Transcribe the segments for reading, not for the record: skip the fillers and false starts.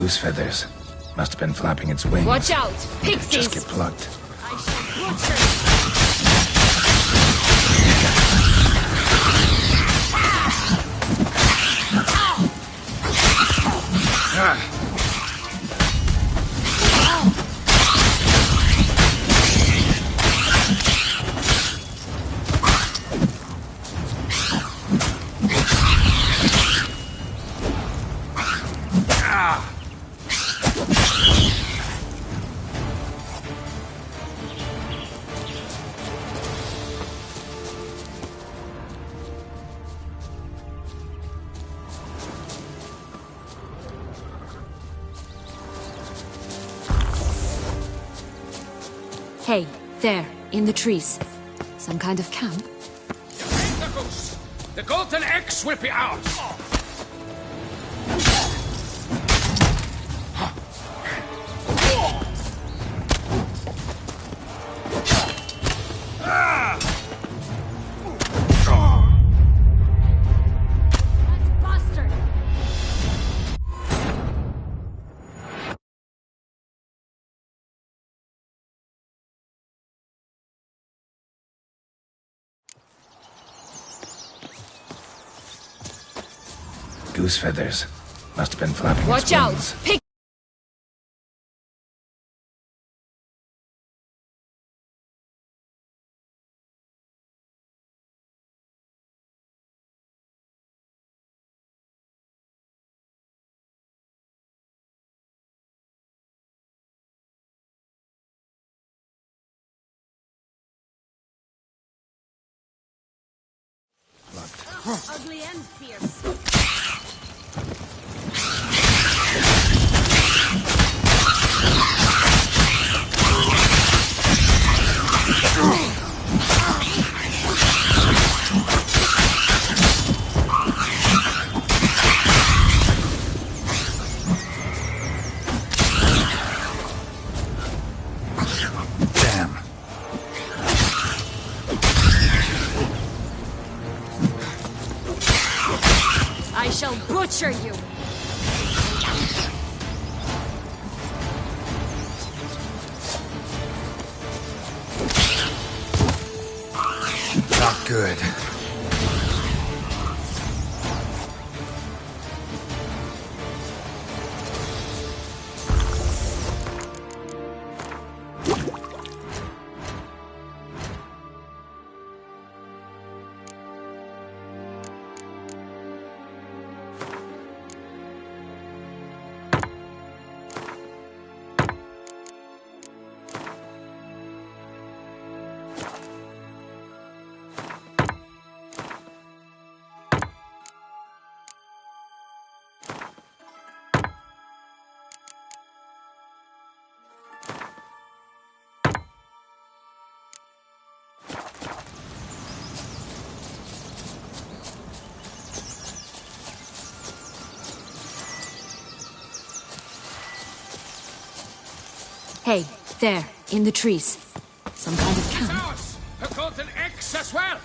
Goose feathers. Must have been flapping its wings. Watch out! Pixies! Just get plucked. I shall butcher. Hey, there, in the trees. Some kind of camp? The goose! The golden eggs will be ours! Bastard! Goose feathers. Must have been flapping Watch its out! wings. Pixies! Ugly and fierce. Damn. I shall butcher you. Not good. Hey, there, in the trees. Some kind of camp? Ours! The golden eggs as well!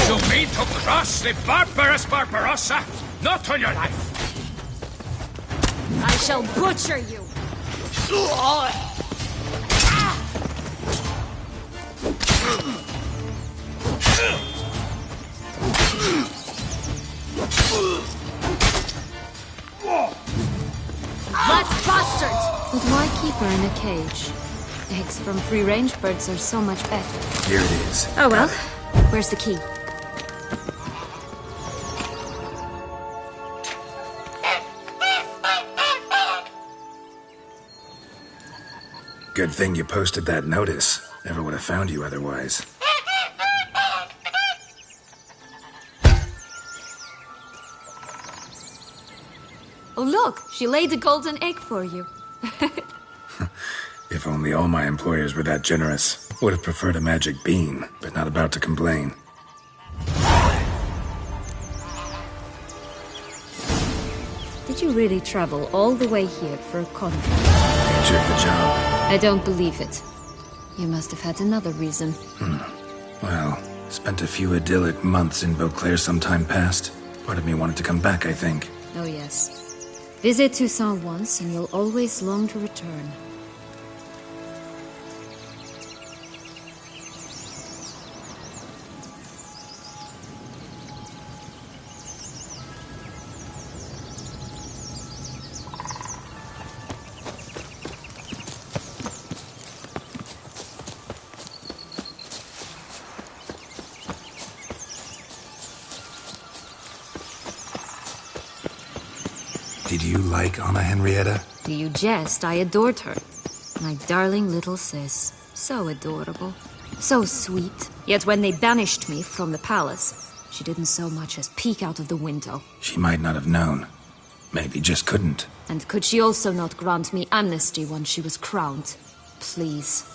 You mean to cross the barbarous Barbarossa? Not on your life! I shall butcher you. That bastard! But why keep her in a cage? Eggs from free-range birds are so much better. Here it is. Oh well. Where's the key? Good thing you posted that notice. Never would have found you otherwise. Oh look, she laid a golden egg for you. If only all my employers were that generous. Would have preferred a magic bean, but not about to complain. Did you really travel all the way here for a contract? Nature of the job. I don't believe it. You must have had another reason. Well, spent a few idyllic months in Beauclair some time past. Part of me wanted to come back, I think. Oh yes. Visit Toussaint once and you'll always long to return. Did you like Anna Henrietta? Do you jest? I adored her. My darling little sis. So adorable. So sweet. Yet when they banished me from the palace, she didn't so much as peek out of the window. She might not have known. Maybe just couldn't. And could she also not grant me amnesty once she was crowned? Please.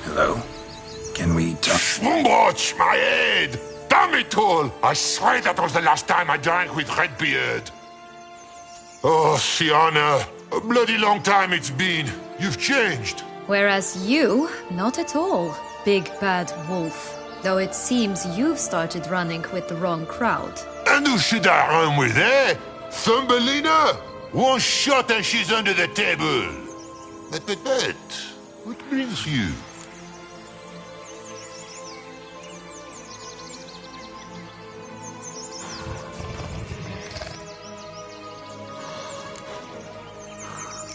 Hello? Can we talk? Schwumbroch, my head! Damn it all! I swear that was the last time I drank with Redbeard. Oh, Sienna, a bloody long time it's been. You've changed. Whereas you, not at all, big bad wolf. Though it seems you've started running with the wrong crowd. And who should I run with, eh? Thumbelina? One shot and she's under the table. But, what brings you?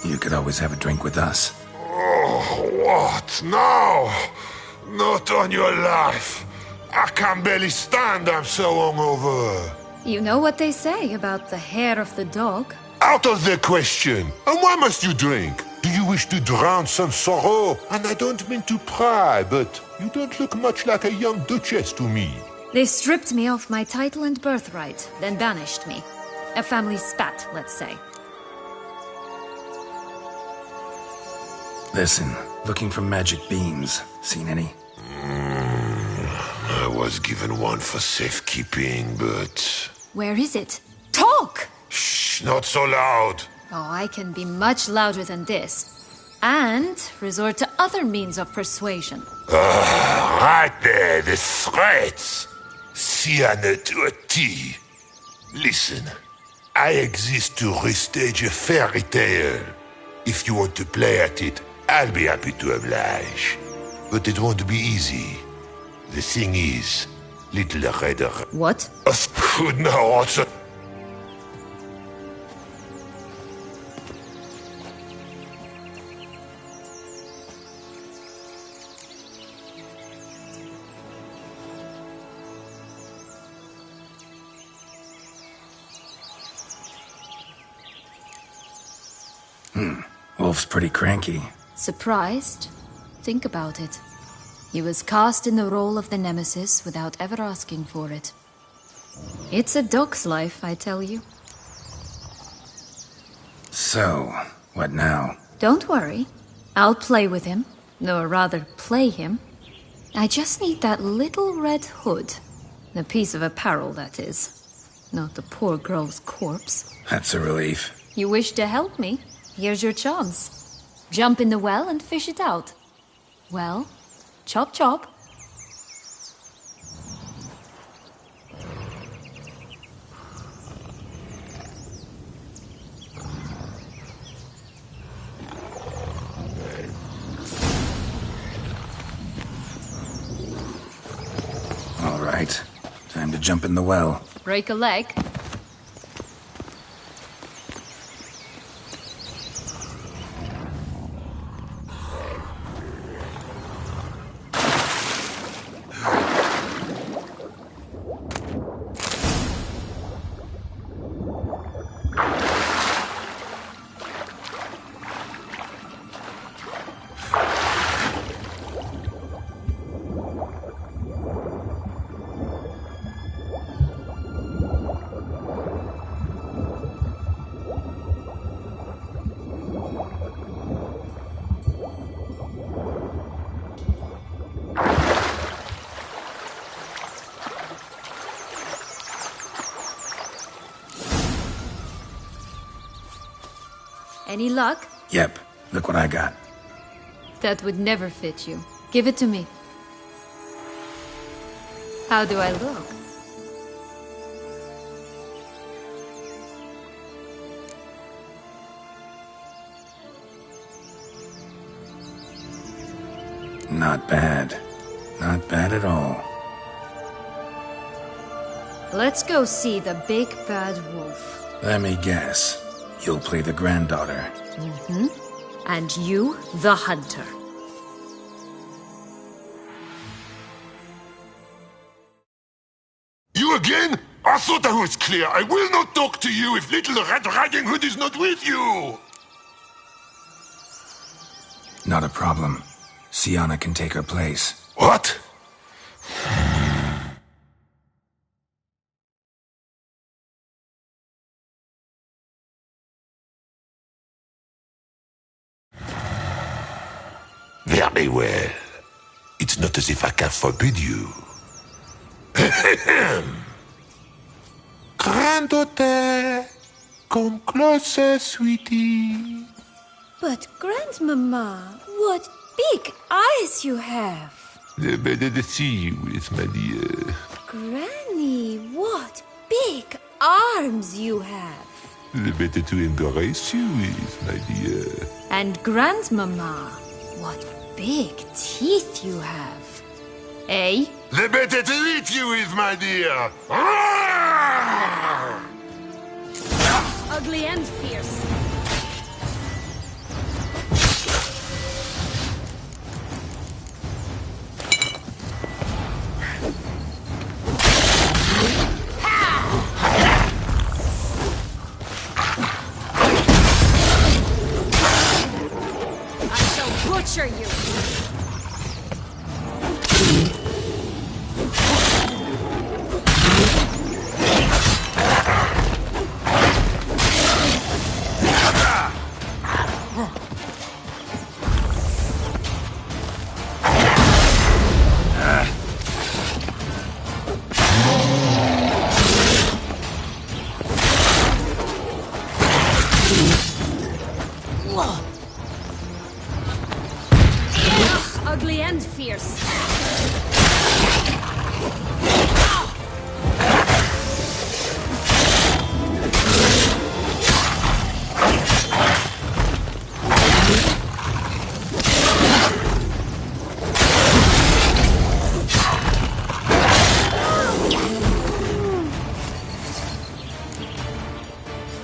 You could always have a drink with us. Oh, what? No! Not on your life. I can barely stand, I'm so hungover. You know what they say about the hair of the dog? Out of the question. And why must you drink? Do you wish to drown some sorrow? And I don't mean to pry, but you don't look much like a young duchess to me. They stripped me of my title and birthright, then banished me. A family spat, let's say. Listen, looking for magic beams. Seen any? I was given one for safekeeping, but... Where is it? Talk! Shh, not so loud. Oh, I can be much louder than this. And resort to other means of persuasion. Right there, the threats. Sienna to a T. Listen, I exist to restage a fairy tale. If you want to play at it, I'll be happy to oblige. But it won't be easy. The thing is, little redder. What? Good now, also. Wolf's pretty cranky. Surprised? Think about it. He was cast in the role of the Nemesis without ever asking for it. It's a dog's life, I tell you. So, what now? Don't worry. I'll play with him. Or rather, play him. I just need that little red hood. The piece of apparel, that is. Not the poor girl's corpse. That's a relief. You wish to help me? Here's your chance. Jump in the well and fish it out. Well, chop chop. All right. Time to jump in the well. Break a leg. Any luck? Yep, look what I got. That would never fit you. Give it to me. How do I look? Not bad. Not bad at all. Let's go see the big bad wolf. Let me guess. You'll play the granddaughter. And you, the hunter. You again? I thought I was clear. I will not talk to you if Little Red Riding Hood is not with you! Not a problem. Sienna can take her place. What? Very well. It's not as if I can forbid you. Granddaughter, come closer, sweetie. But Grandmama, what big eyes you have! Better to see you with, my dear. Granny, what big arms you have! The better to embrace you with, my dear. And Grandmama, what big teeth you have. Eh? The better to eat you with, my dear. Ugly and fierce. I shall butcher you. Ugly and fierce.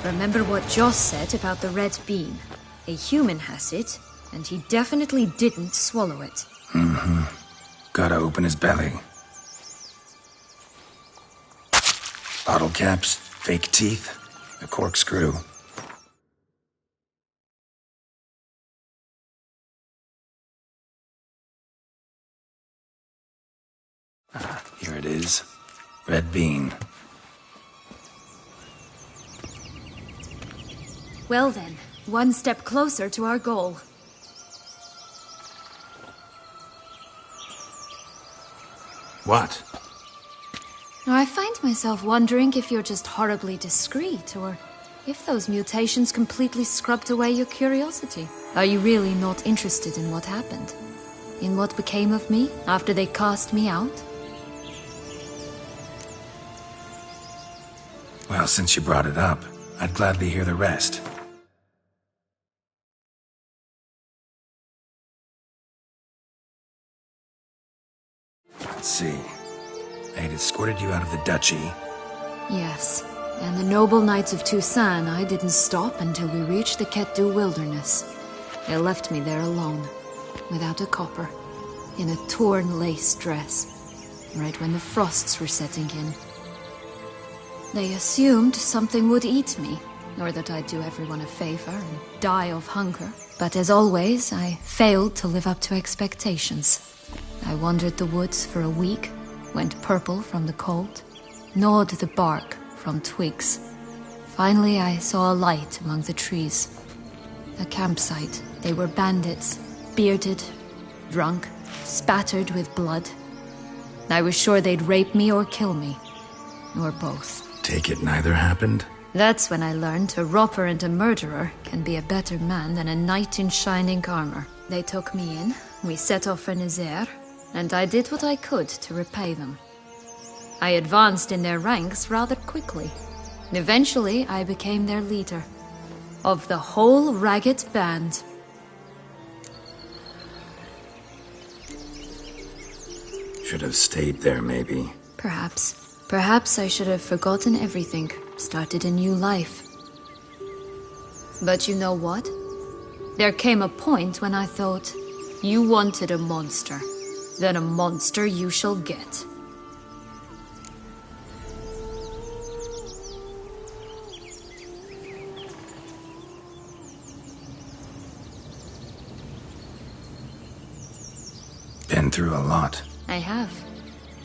Remember what Joss said about the red bean. A human has it, and he definitely didn't swallow it. Gotta open his belly. Bottle caps, fake teeth, a corkscrew. Here it is. Red bean. Well then, one step closer to our goal. What? I find myself wondering if you're just horribly discreet, or if those mutations completely scrubbed away your curiosity. Are you really not interested in what happened? In what became of me after they cast me out? Well, since you brought it up, I'd gladly hear the rest. Let's see. I had escorted you out of the duchy. Yes, and the noble knights of Toussaint, I didn't stop until we reached the Ketdu wilderness. They left me there alone, without a copper, in a torn lace dress, right when the frosts were setting in. They assumed something would eat me, or that I'd do everyone a favor and die of hunger. But as always, I failed to live up to expectations. I wandered the woods for a week, went purple from the cold, gnawed the bark from twigs. Finally, I saw a light among the trees. A campsite. They were bandits, bearded, drunk, spattered with blood. I was sure they'd rape me or kill me, or both. Take it neither happened? That's when I learned a robber and a murderer can be a better man than a knight in shining armor. They took me in, we set off for Nazaire, and I did what I could to repay them. I advanced in their ranks rather quickly. Eventually, I became their leader. Of the whole ragged band. Should have stayed there, maybe. Perhaps. Perhaps I should have forgotten everything, started a new life. But you know what? There came a point when I thought, you wanted a monster. Then a monster you shall get. Been through a lot. I have.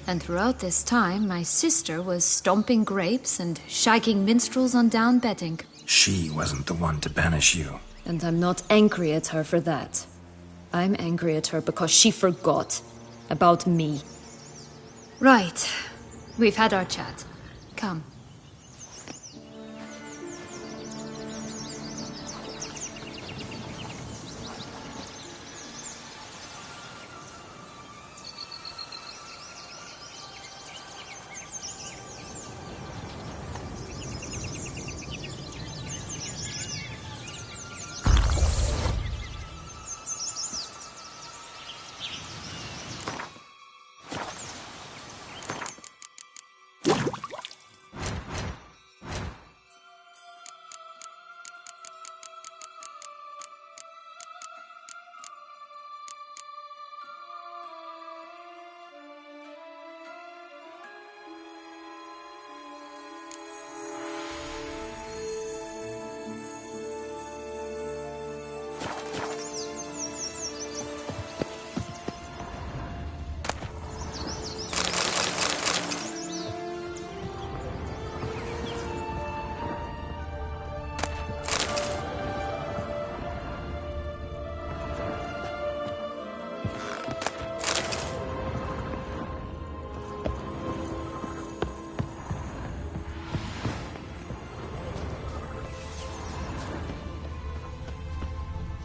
And throughout this time, my sister was stomping grapes and shagging minstrels on down bedding. She wasn't the one to banish you. And I'm not angry at her for that. I'm angry at her because she forgot about me. Right. We've had our chat. Come.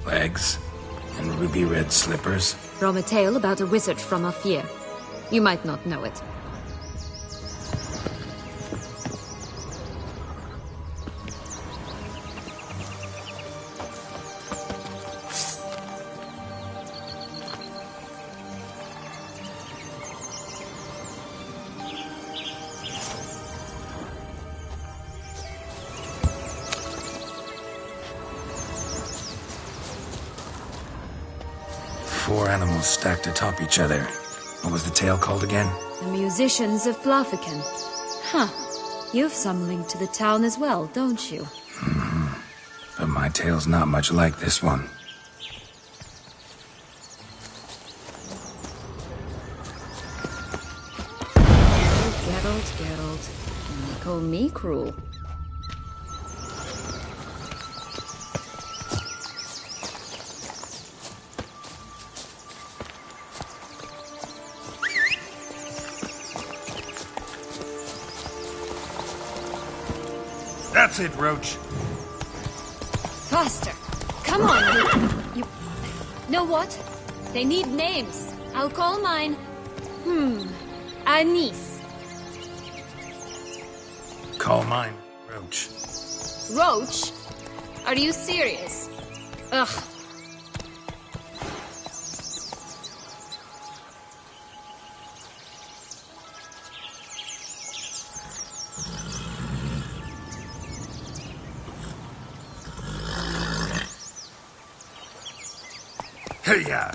Legs and ruby red slippers. From a tale about a wizard from Ophir. You might not know it. Four animals stacked atop each other. What was the tale called again? The musicians of Blaviken. Huh. You've some link to the town as well, don't you? But my tale's not much like this one. Geralt. You call me cruel. That's it, Roach. Faster! Come on, you... Know what? They need names. I'll call mine... Anise. Call mine Roach. Roach? Are you serious? Ugh. Hey-ya!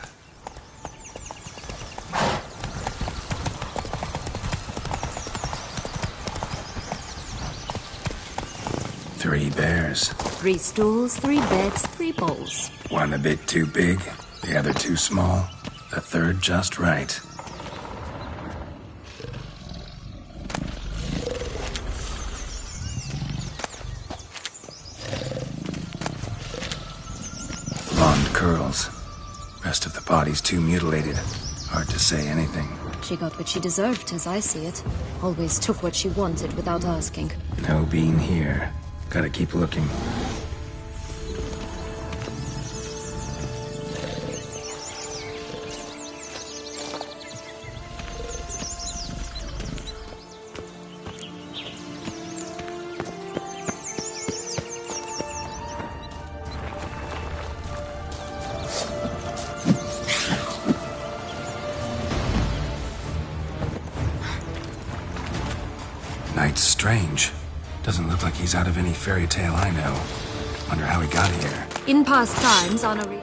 Three bears. 3 stools, 3 beds, 3 bowls. One a bit too big, the other too small, the third just right. Blonde curls. Rest of the body's too mutilated. Hard to say anything. She got what she deserved, as I see it. Always took what she wanted without asking. No bean here. Gotta keep looking. Knight's strange. Doesn't look like he's out of any fairy tale I know. Wonder how he got here. In past times, Honoree.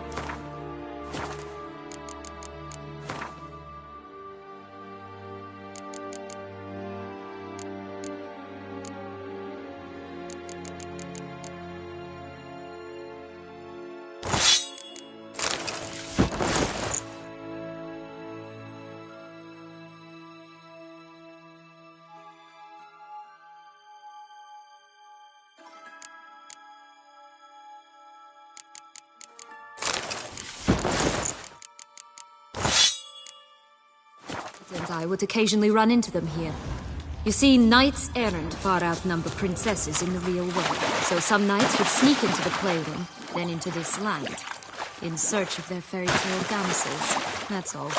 And I would occasionally run into them here. You see, knights errant far outnumber princesses in the real world, so some knights would sneak into the playroom, then into this land, in search of their fairy tale damsels. That's all.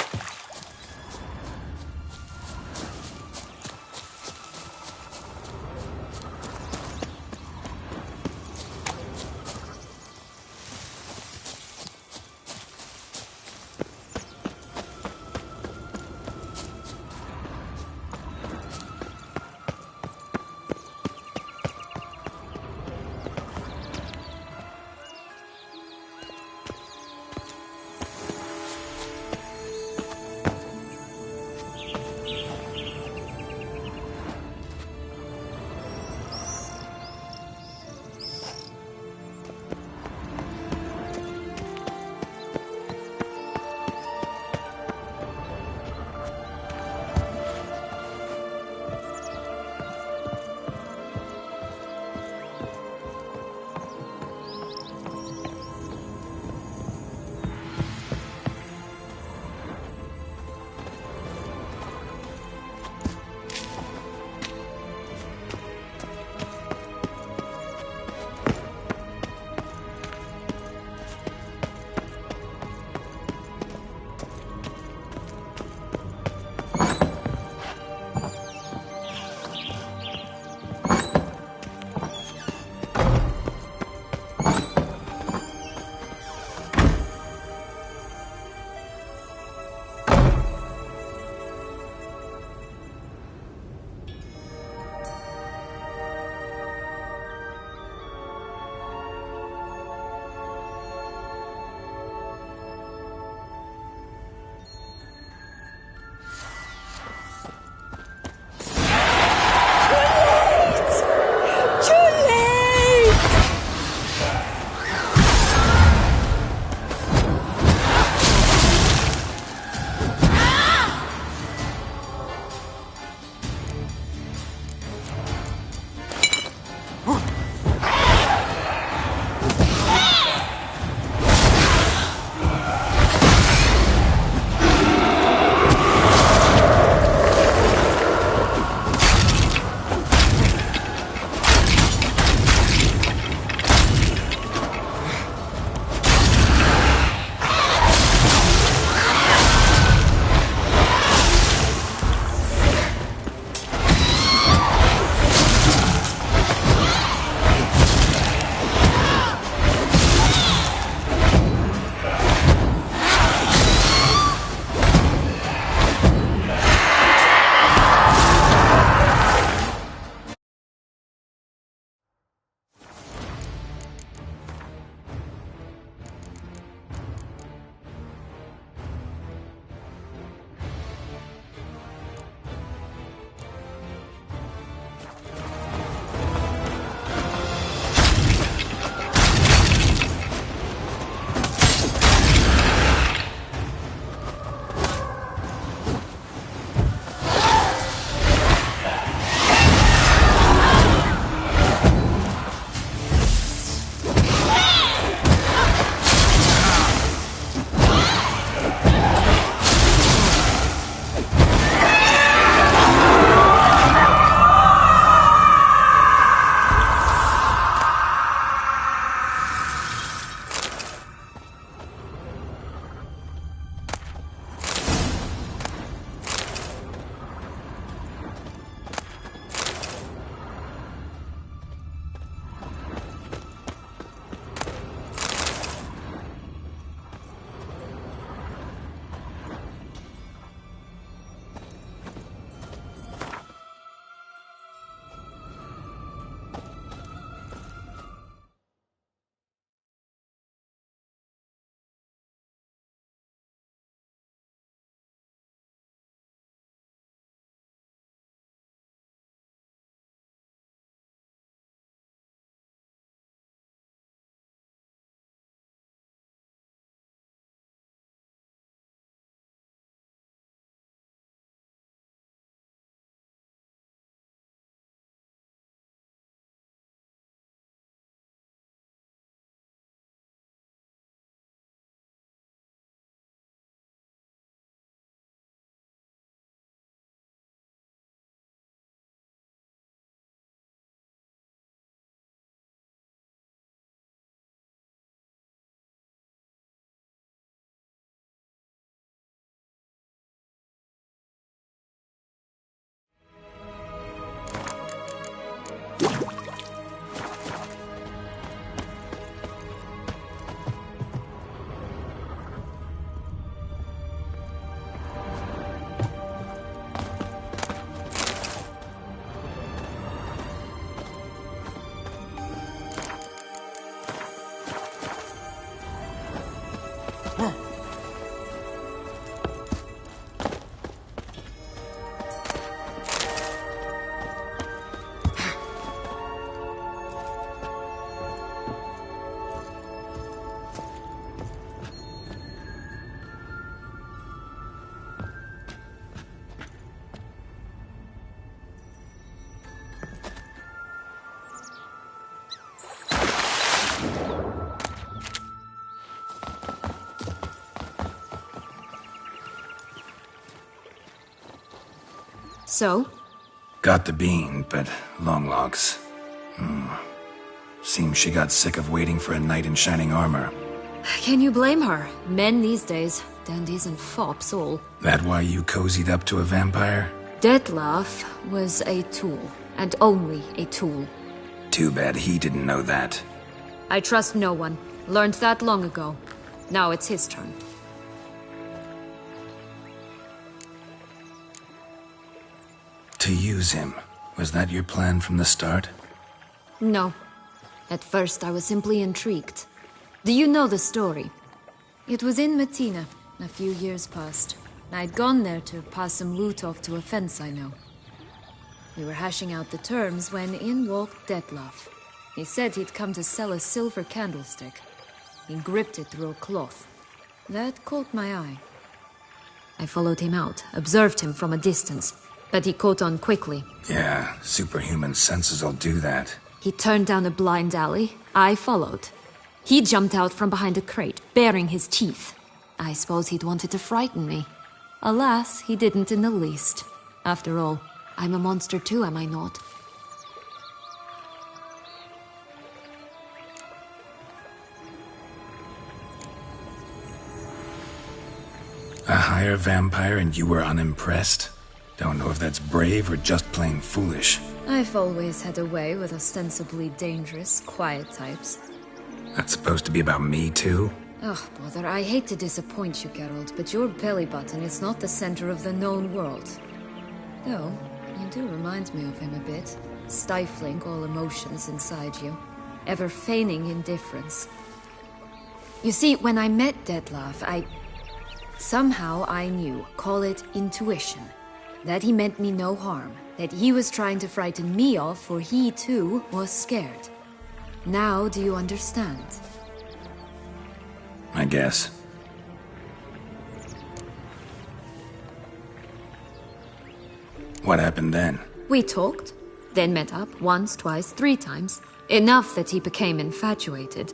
So? Got the bean, but long logs. Seems she got sick of waiting for a knight in shining armor. Can you blame her? Men these days, dandies and fops all. That why you cozied up to a vampire? Dettlaff was a tool, and only a tool. Too bad he didn't know that. I trust no one. Learned that long ago. Now it's his turn. To use him. Was that your plan from the start? No. At first I was simply intrigued. Do you know the story? It was in Metina, a few years past. I'd gone there to pass some loot off to a fence I know. We were hashing out the terms when in walked Dettlaff. He said he'd come to sell a silver candlestick. He gripped it through a cloth. That caught my eye. I followed him out, observed him from a distance, but he caught on quickly. Yeah, superhuman senses will do that. He turned down a blind alley. I followed. He jumped out from behind a crate, baring his teeth. I suppose he'd wanted to frighten me. Alas, he didn't in the least. After all, I'm a monster too, am I not? A higher vampire and you were unimpressed? Don't know if that's brave or just plain foolish. I've always had a way with ostensibly dangerous, quiet types. That's supposed to be about me too? Oh, bother, I hate to disappoint you, Geralt, but your belly button is not the center of the known world. Though, you do remind me of him a bit. Stifling all emotions inside you. Ever feigning indifference. You see, when I met Dettlaff, somehow I knew, call it intuition, that he meant me no harm, that he was trying to frighten me off, for he too was scared. Now do you understand? I guess. What happened then? We talked, then met up once, twice, 3 times. Enough that he became infatuated.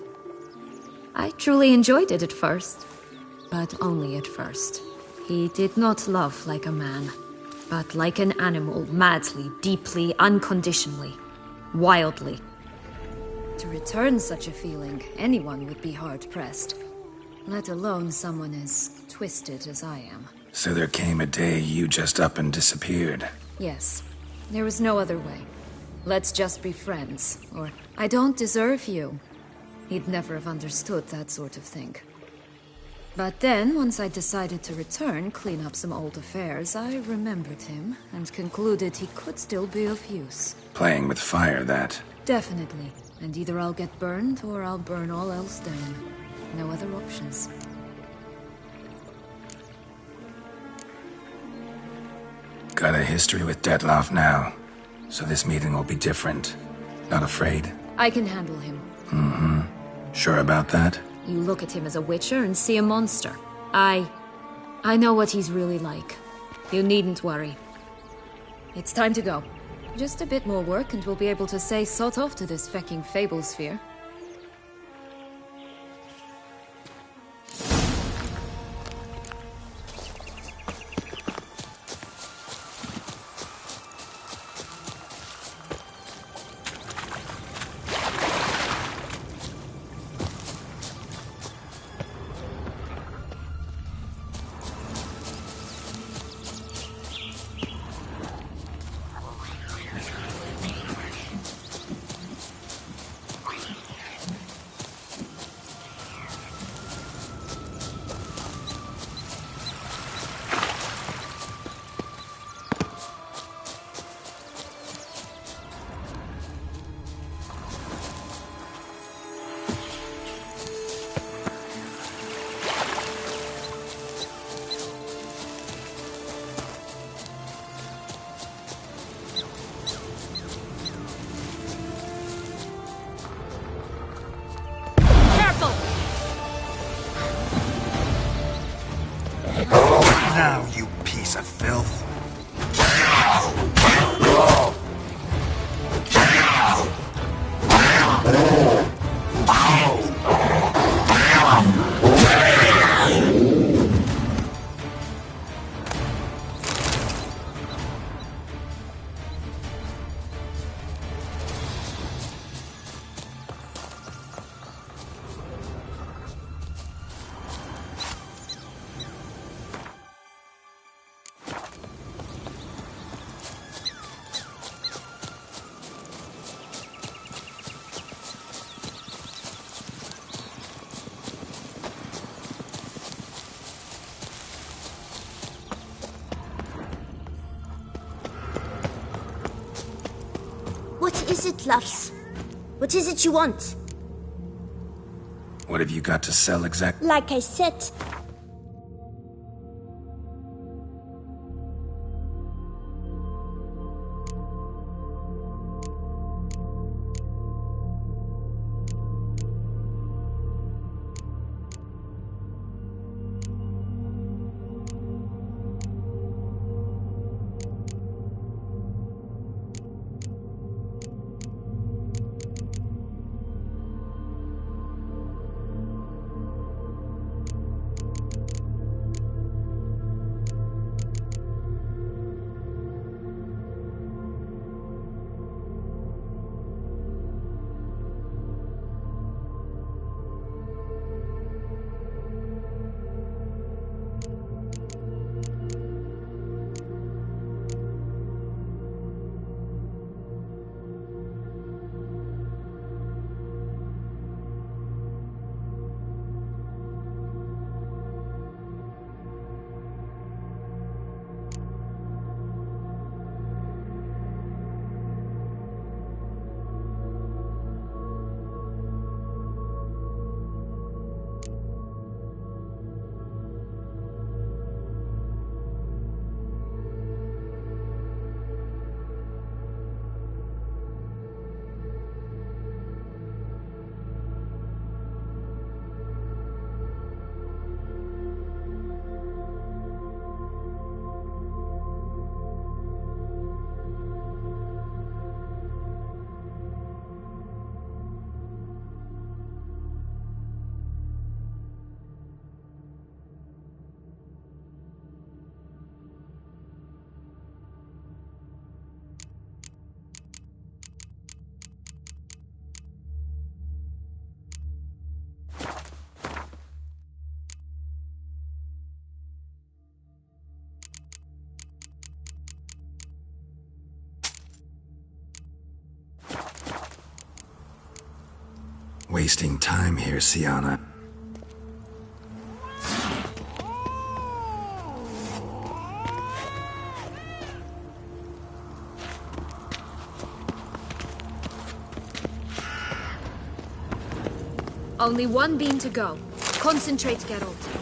I truly enjoyed it at first, but only at first. He did not love like a man, but like an animal, madly, deeply, unconditionally, wildly. To return such a feeling, anyone would be hard-pressed. Let alone someone as twisted as I am. So there came a day you just up and disappeared. Yes. There was no other way. Let's just be friends, or I don't deserve you. He'd never have understood that sort of thing. But then, once I decided to return, clean up some old affairs, I remembered him and concluded he could still be of use. Playing with fire, that. Definitely. And either I'll get burned, or I'll burn all else down. No other options. Got a history with Dettlaff now, so this meeting will be different. Not afraid? I can handle him. Sure about that? You look at him as a witcher and see a monster. I know what he's really like. You needn't worry. It's time to go. Just a bit more work and we'll be able to say sod off to this fecking fable sphere. Now, you piece of filth. is it, loves? What is it you want? What have you got to sell exactly? Like I said, Wasting time here, Siana. Only one beam to go. Concentrate, Geralt.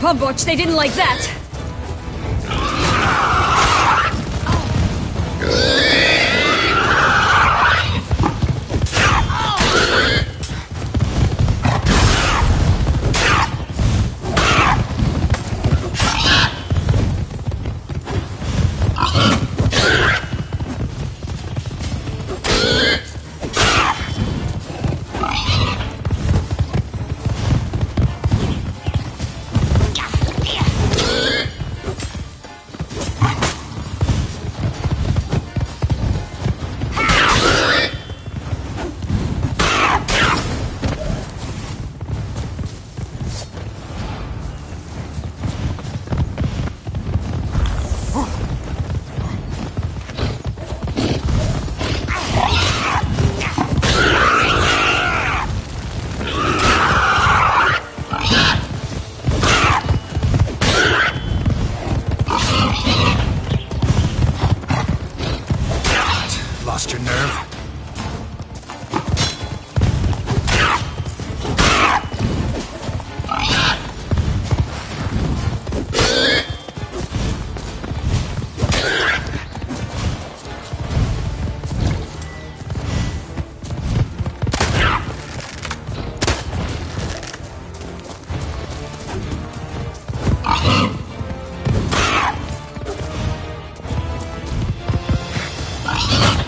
Hobwatch, they didn't like that! Lost your nerve?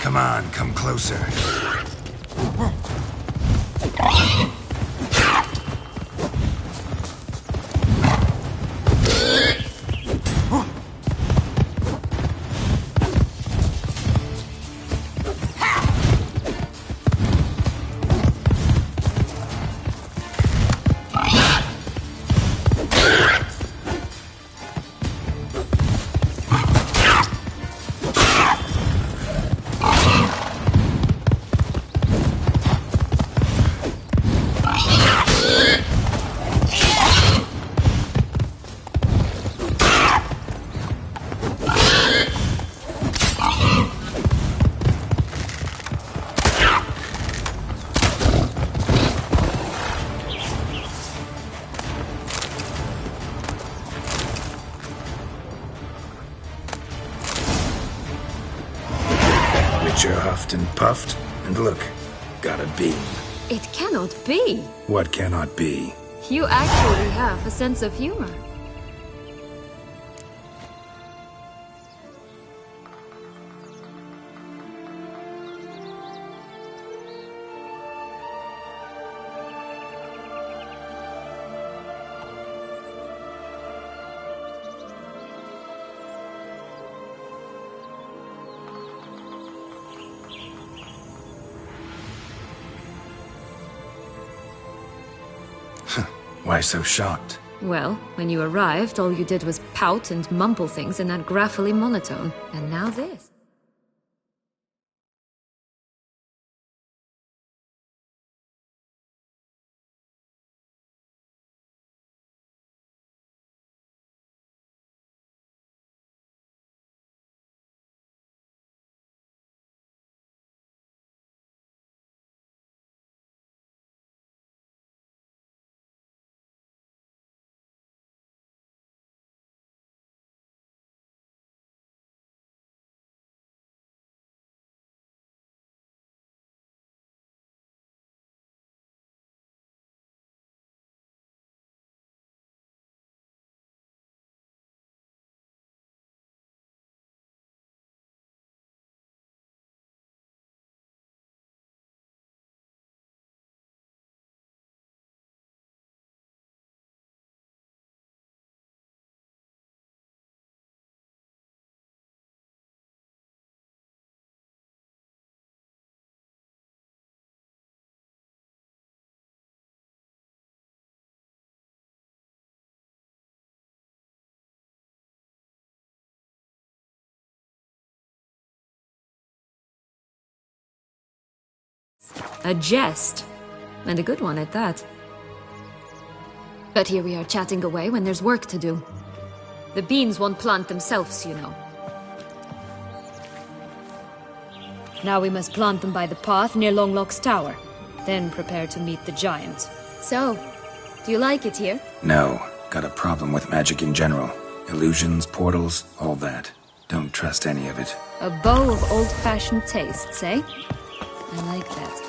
Come on, come closer. Witcher huffed and puffed, and look, got a beam. It cannot be. What cannot be? You actually have a sense of humor. Why so shocked? Well, when you arrived, all you did was pout and mumble things in that graphily monotone. And now this. A jest. And a good one at that. But here we are chatting away when there's work to do. The beans won't plant themselves, you know. Now we must plant them by the path near Longlock's tower. Then prepare to meet the giant. So, do you like it here? No. Got a problem with magic in general. Illusions, portals, all that. Don't trust any of it. A bow of old-fashioned tastes, eh? I like that.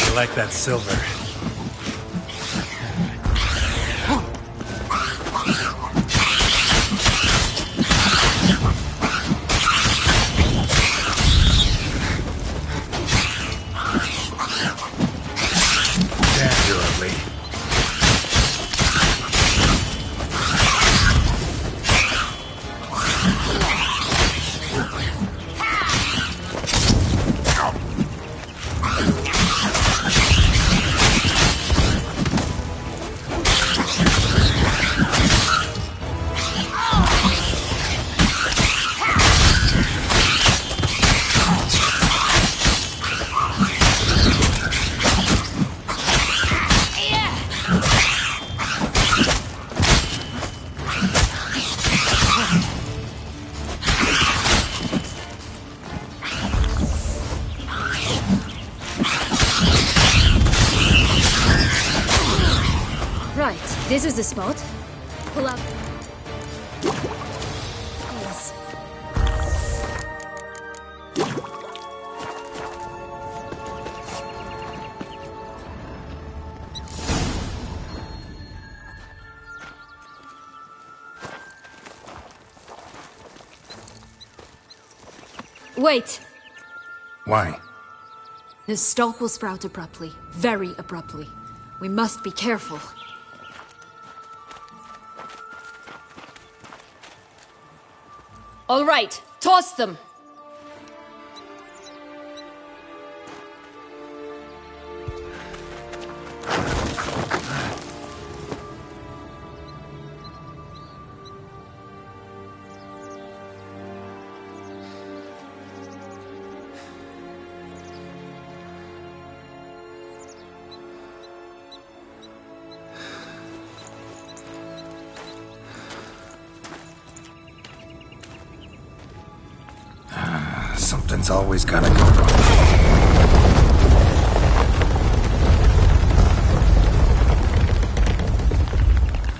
I like that silver. Damn, you're ugly. Right, this is the spot. Pull up. Yes. Wait! Why? The stalk will sprout abruptly. Very abruptly. We must be careful. All right, toss them! Something's always gotta go wrong.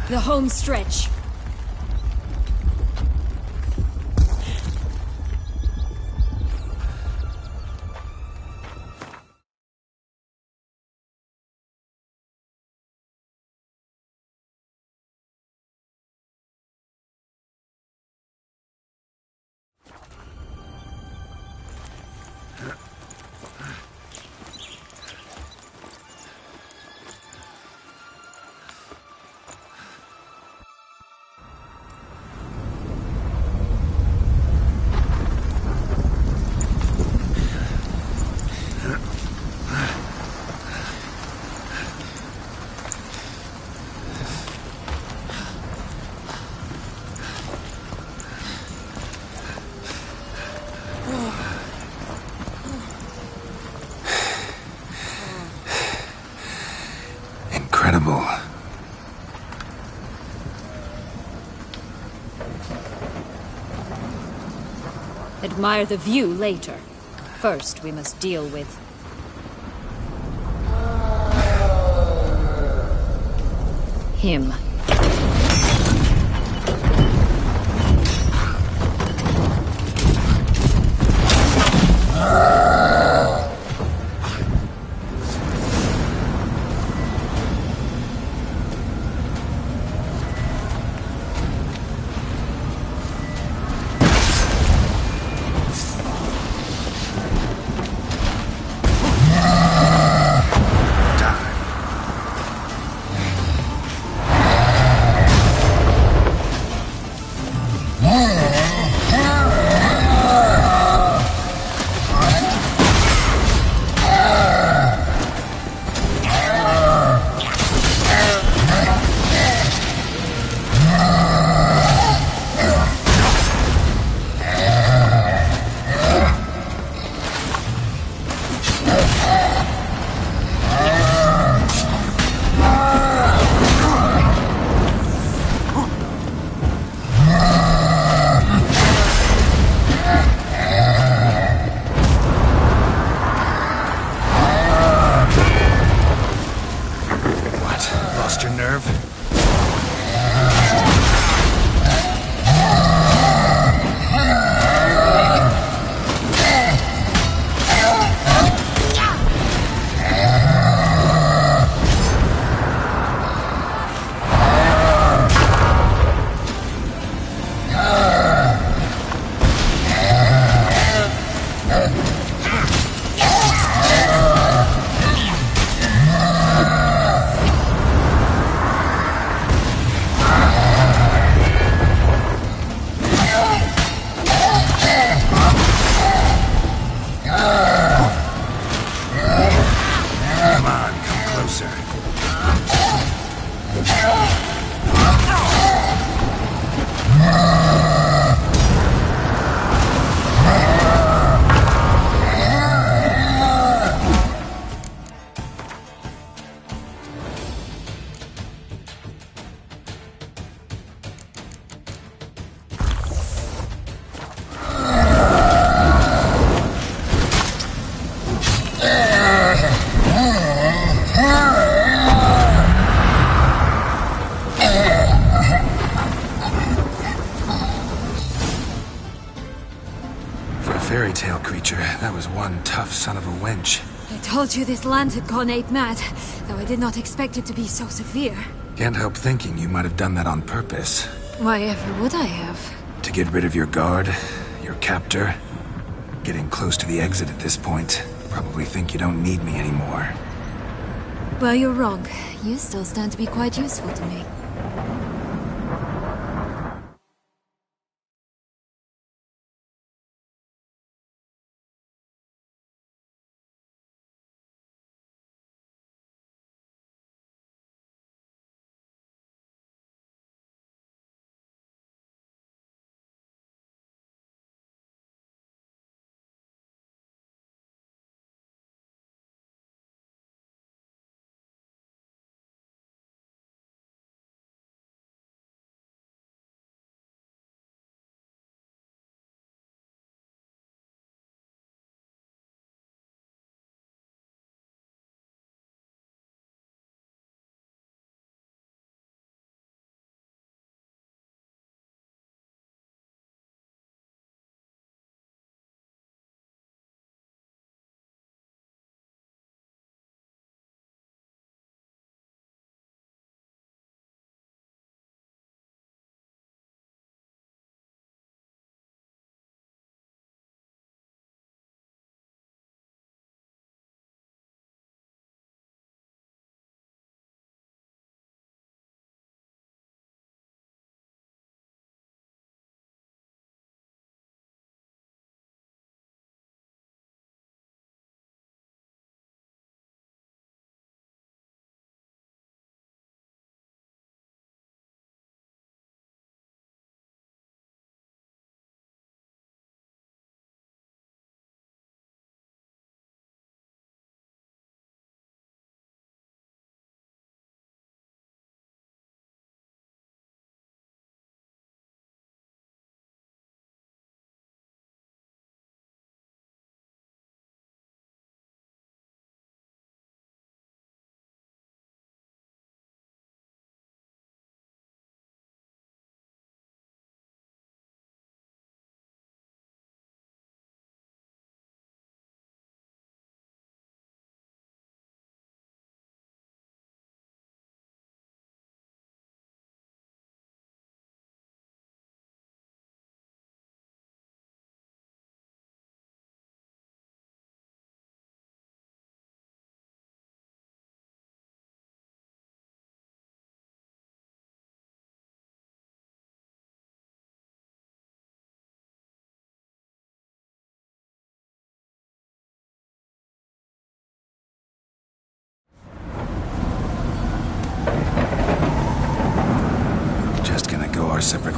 The home stretch. incredible. Admire the view later. First, we must deal with... him. Lost your nerve? Come on, come closer. For a fairy tale creature, that was one tough son of a wench. I told you this land had gone ape mad, though I did not expect it to be so severe. Can't help thinking you might have done that on purpose. Why ever would I have? To get rid of your guard, your captor. Getting close to the exit at this point. Probably think you don't need me anymore. Well, you're wrong. You still stand to be quite useful to me.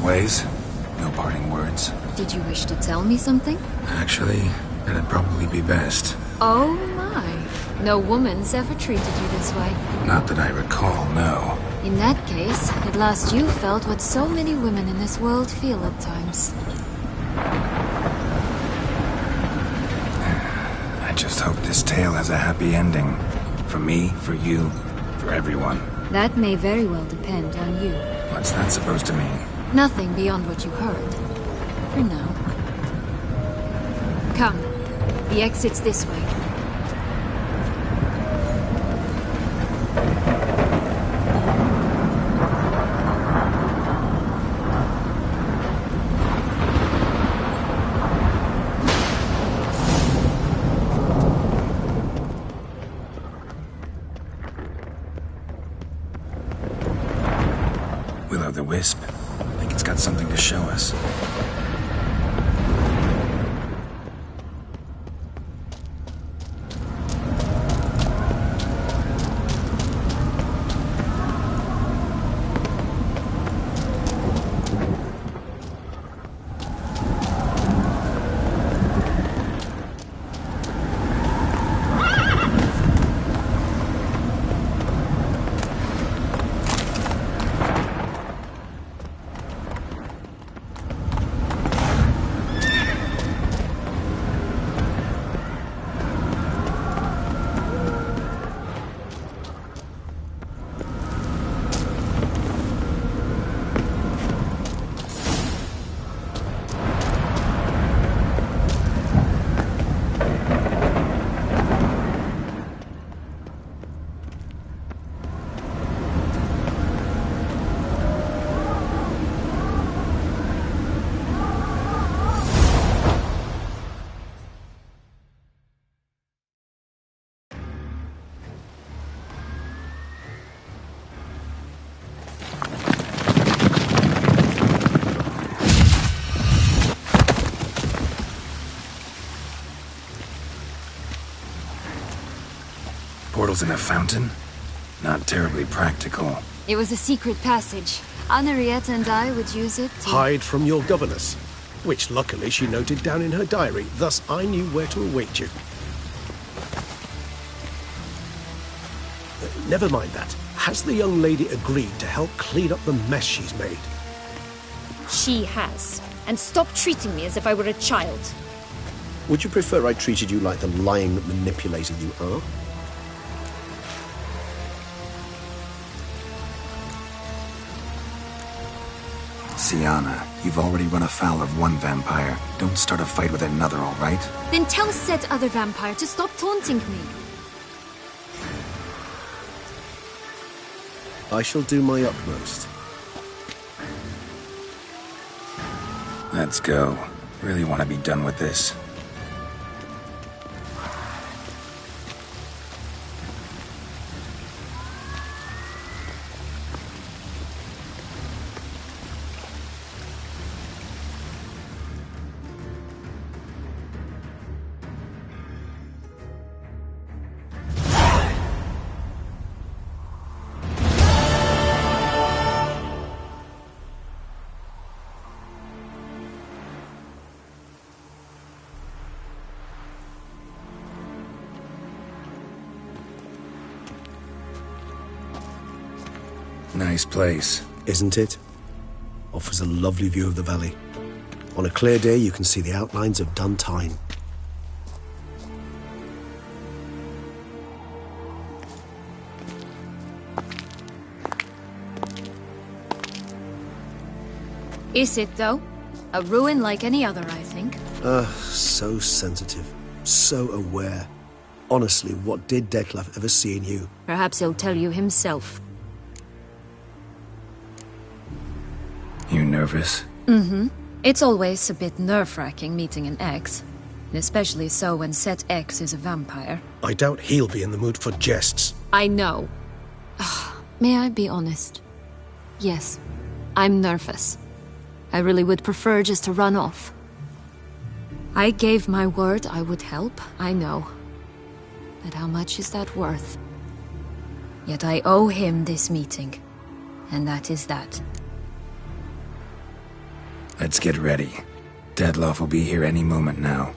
ways. No parting words. Did you wish to tell me something? Actually, that'd probably be best. Oh my. No woman's ever treated you this way. Not that I recall, no. In that case, at last you felt what so many women in this world feel at times. I just hope this tale has a happy ending. For me, for you, for everyone. That may very well depend on you. What's that supposed to mean? Nothing beyond what you heard. For now. Come. The exit's this way. Will-o'-the-wisp. I think it's got something to show us. Portals in a fountain? Not terribly practical. It was a secret passage. Anarietta and I would use it to... Hide from your governess, which luckily she noted down in her diary, thus I knew where to await you. Never mind that. Has the young lady agreed to help clean up the mess she's made? She has. And stop treating me as if I were a child. Would you prefer I treated you like the lying manipulator you are? Syanna, you've already run afoul of one vampire. Don't start a fight with another, all right? Then tell said other vampire to stop taunting me. I shall do my utmost. Let's go. Really want to be done with this. Nice place. Isn't it? Offers a lovely view of the valley. On a clear day, you can see the outlines of Duntine. Is it, though? A ruin like any other, I think. So sensitive. So aware. Honestly, what did Dettlaff ever see in you? Perhaps he'll tell you himself. You nervous? Mm-hmm. It's always a bit nerve-wracking meeting an ex. And especially so when said ex is a vampire. I doubt he'll be in the mood for jests. I know. May I be honest? Yes, I'm nervous. I really would prefer just to run off. I gave my word I would help, I know. But how much is that worth? Yet I owe him this meeting. And that is that. Let's get ready. Dettlaff will be here any moment now.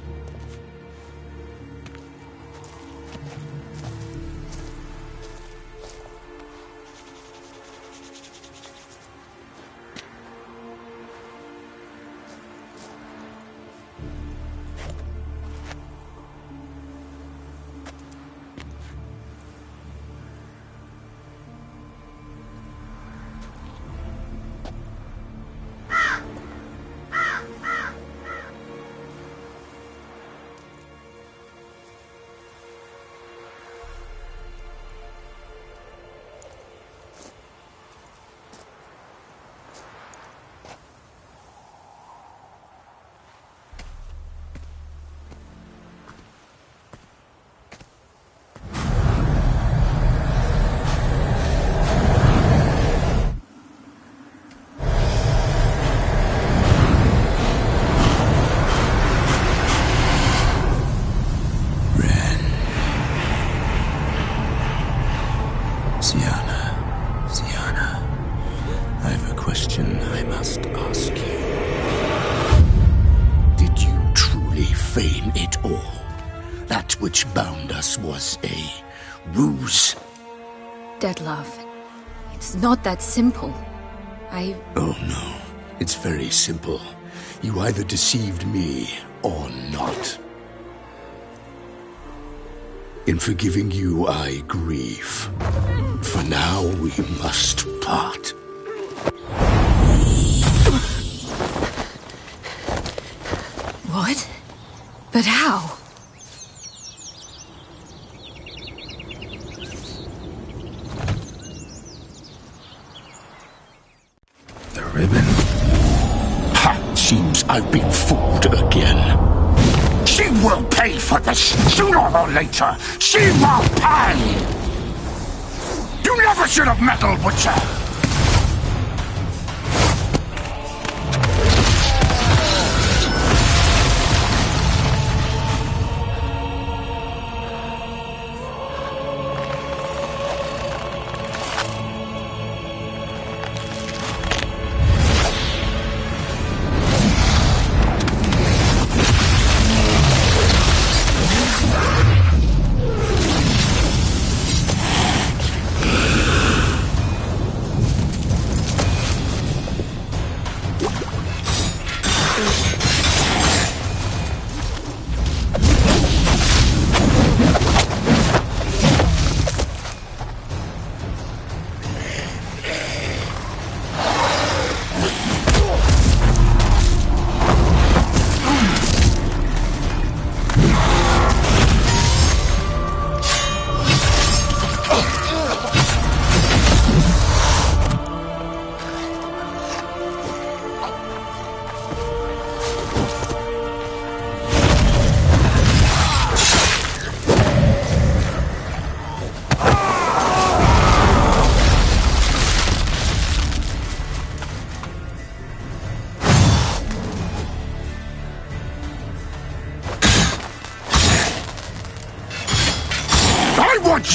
Syanna, I have a question I must ask you. Did you truly feign it all? That which bound us was a ruse? Dettlaff, it's not that simple. Oh no, it's very simple. You either deceived me or not. In forgiving you, I grieve. For now, we must part. What? But how? The ribbon? Ha! Seems I've been fooled again. She will pay for this, sooner or later. She will pay! You never should have meddled with her!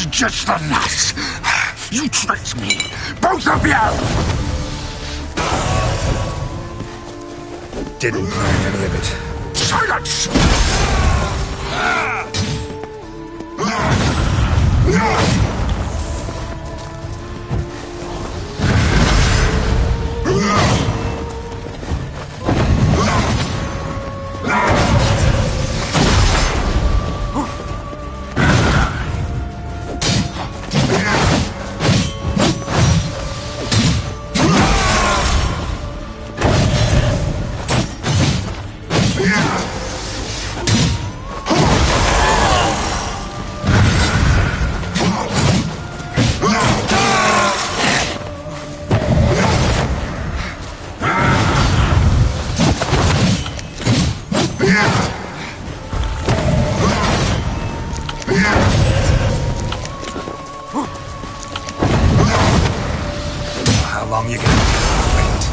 Just the nuts! You tricked me! Both of you! Didn't plan any of it. Silence! How long you gonna wait?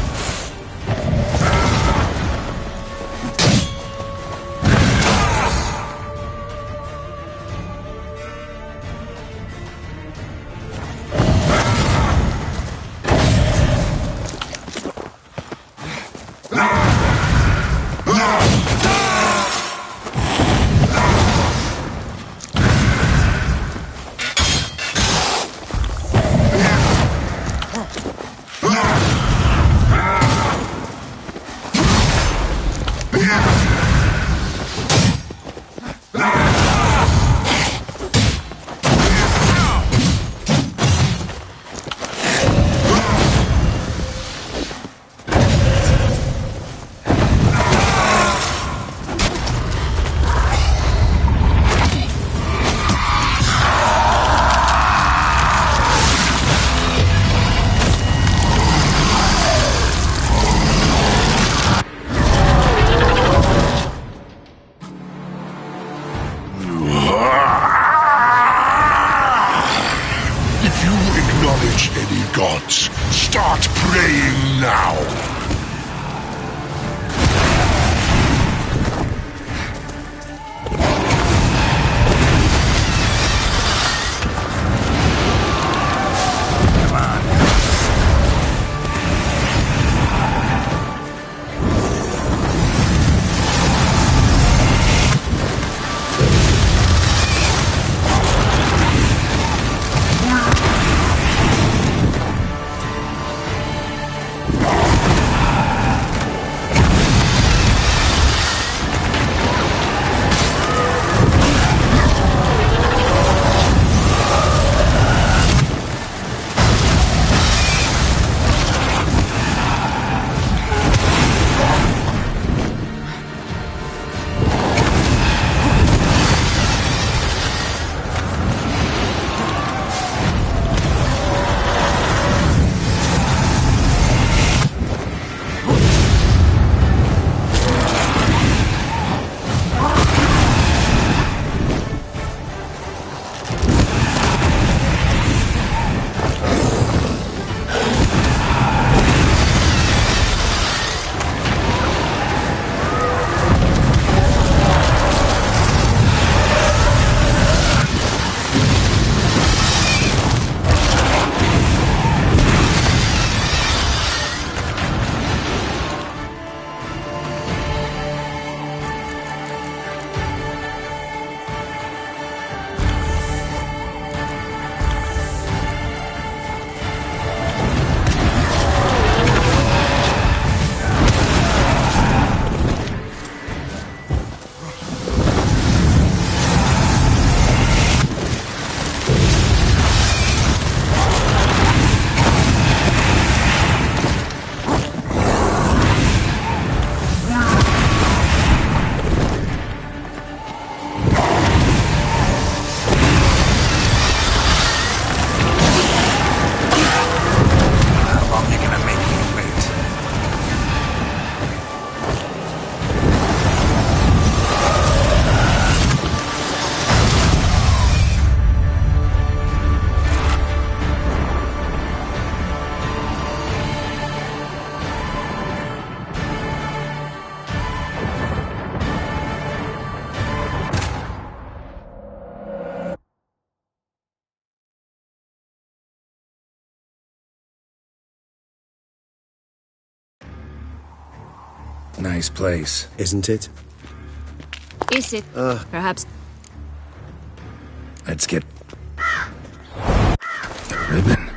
challenge any gods. Start praying now. Nice place. Isn't it? Is it? Perhaps. Let's get... the ribbon.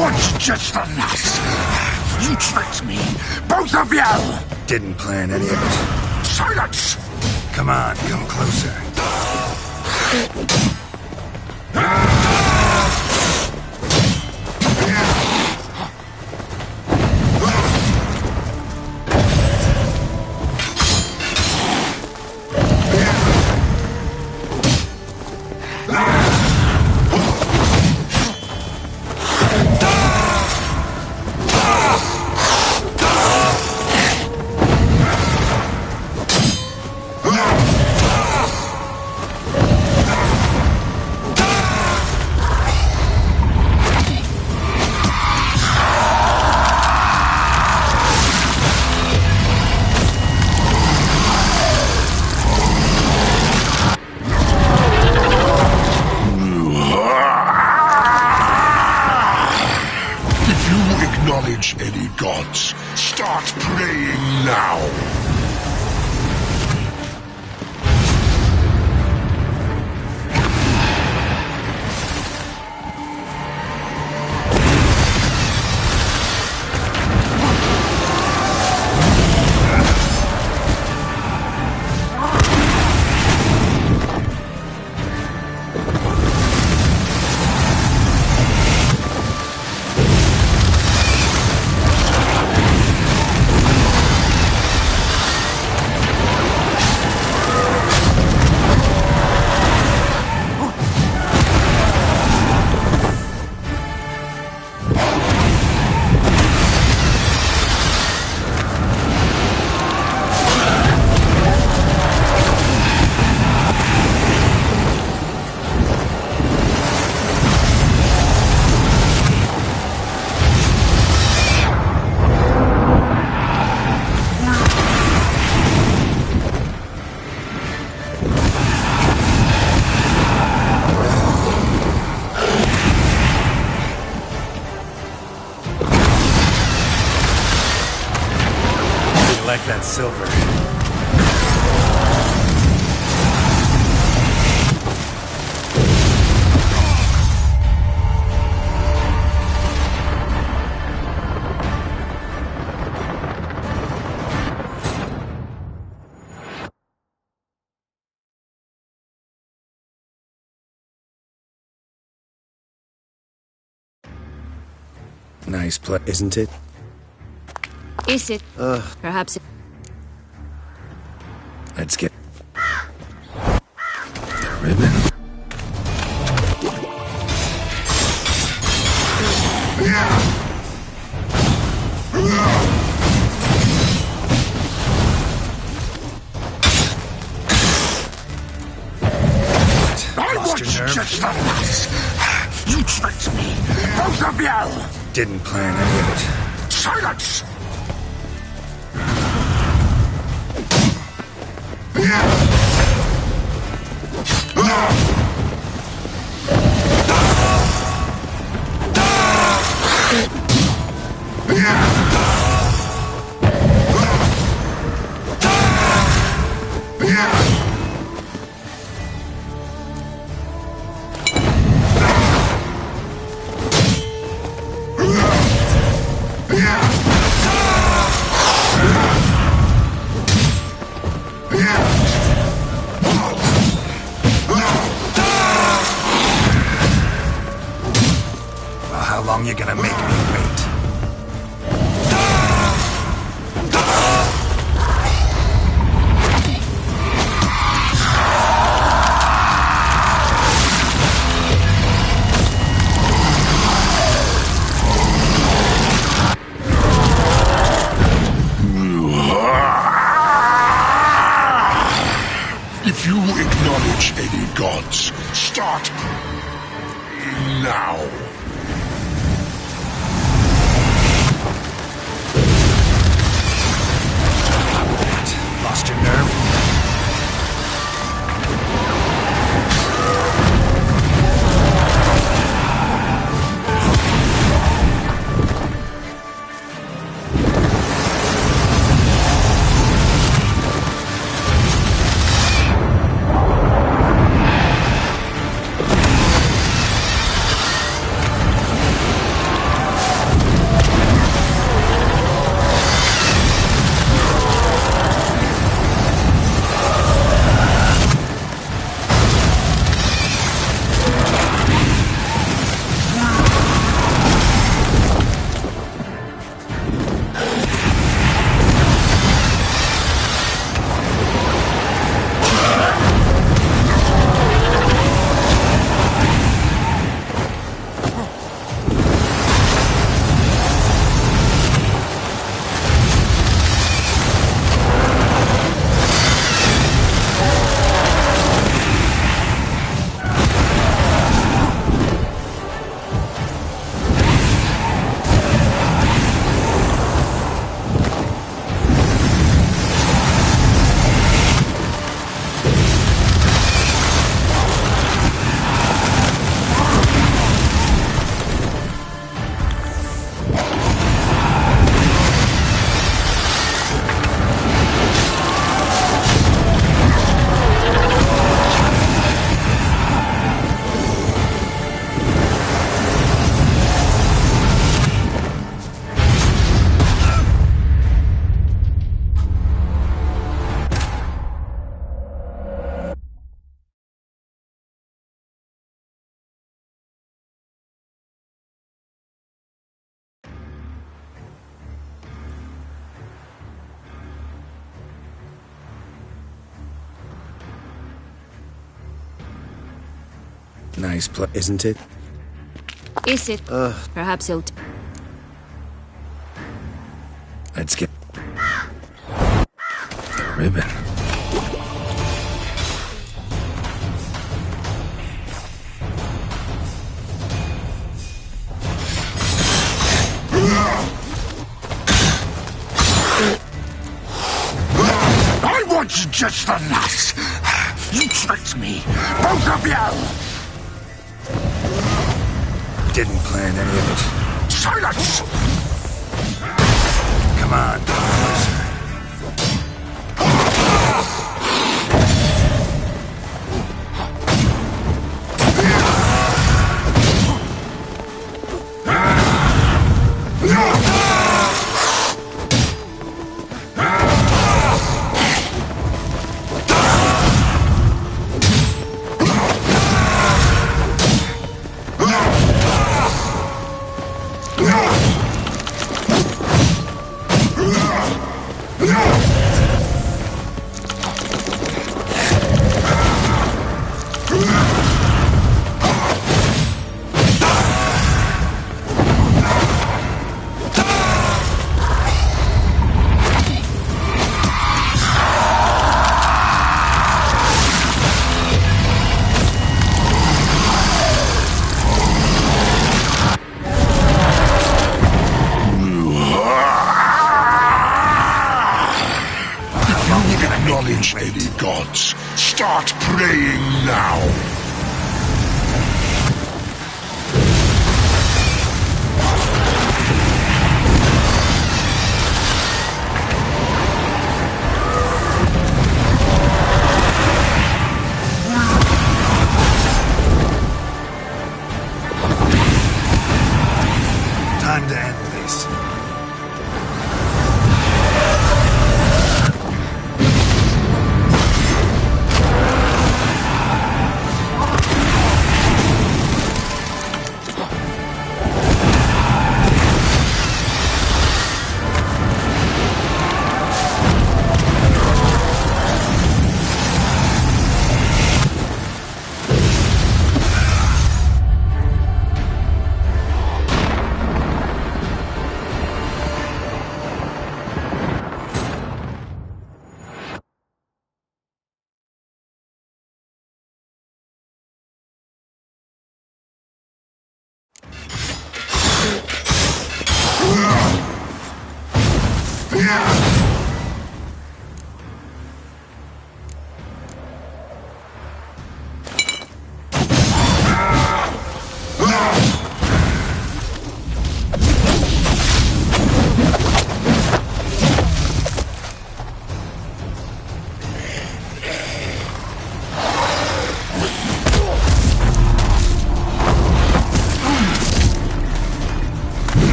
was just the last. You tricked me, both of you! Didn't plan any of it. Silence! Come on, come closer. Any gods, start praying now! Like that silver. Nice play, Isn't it? Is it? Perhaps it... Let's get the ribbon. I Lost was your nerve? just the last. You tricked me, both of you! Didn't plan any of it. Silence! Well, how long you gonna make me wait? If you acknowledge any gods, start now. Lost your nerve? Nice play, isn't it? Is it? Perhaps he'll... Let's get the ribbon. I want you just the last. You tricked me, both of you! Didn't plan any of it. Silence! Come on, closer. Acknowledge any gods. Start praying now. Time to end this.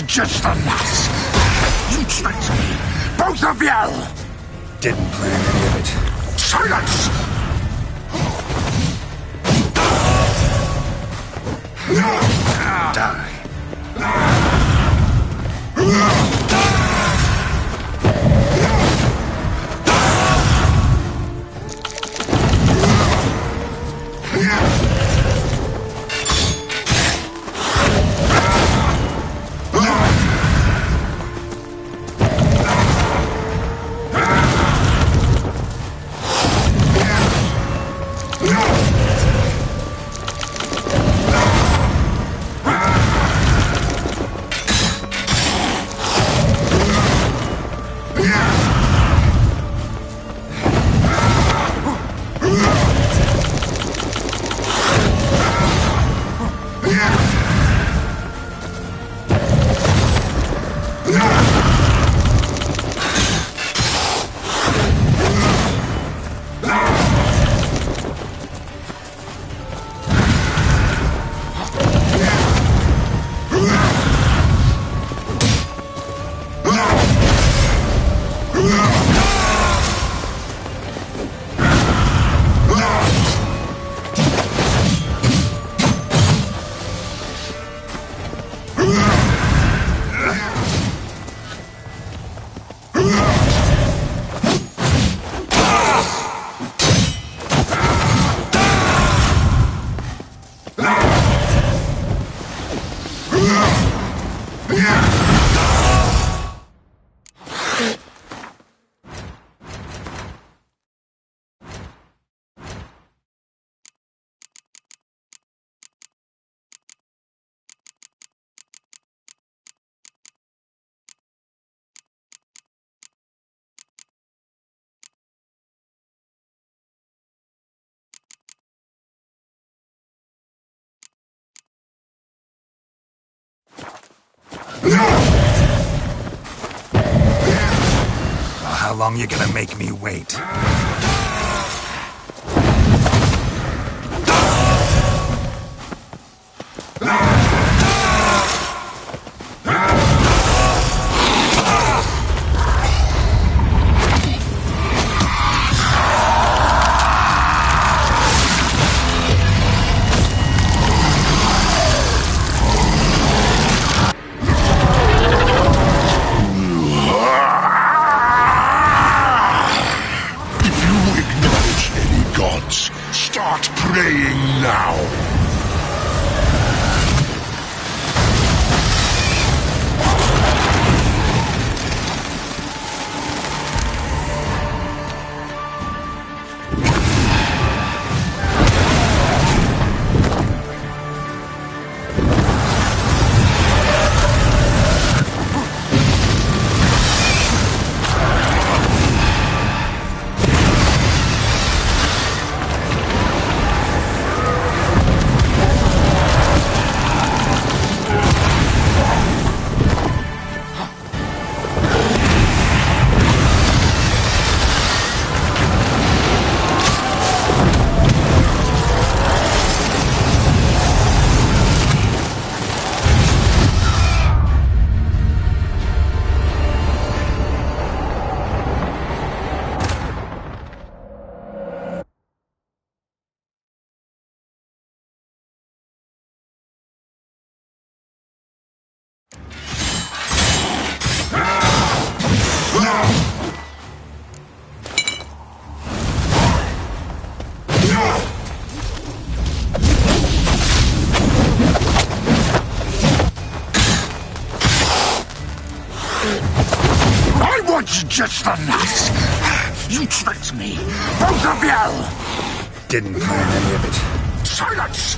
Just the last. You tricked me, both of you. Didn't plan any of it. Silence! Die. How long you gonna make me wait? Start praying now! I want just the nuts! You tricked me! Both of you! Didn't plan any of it. Silence!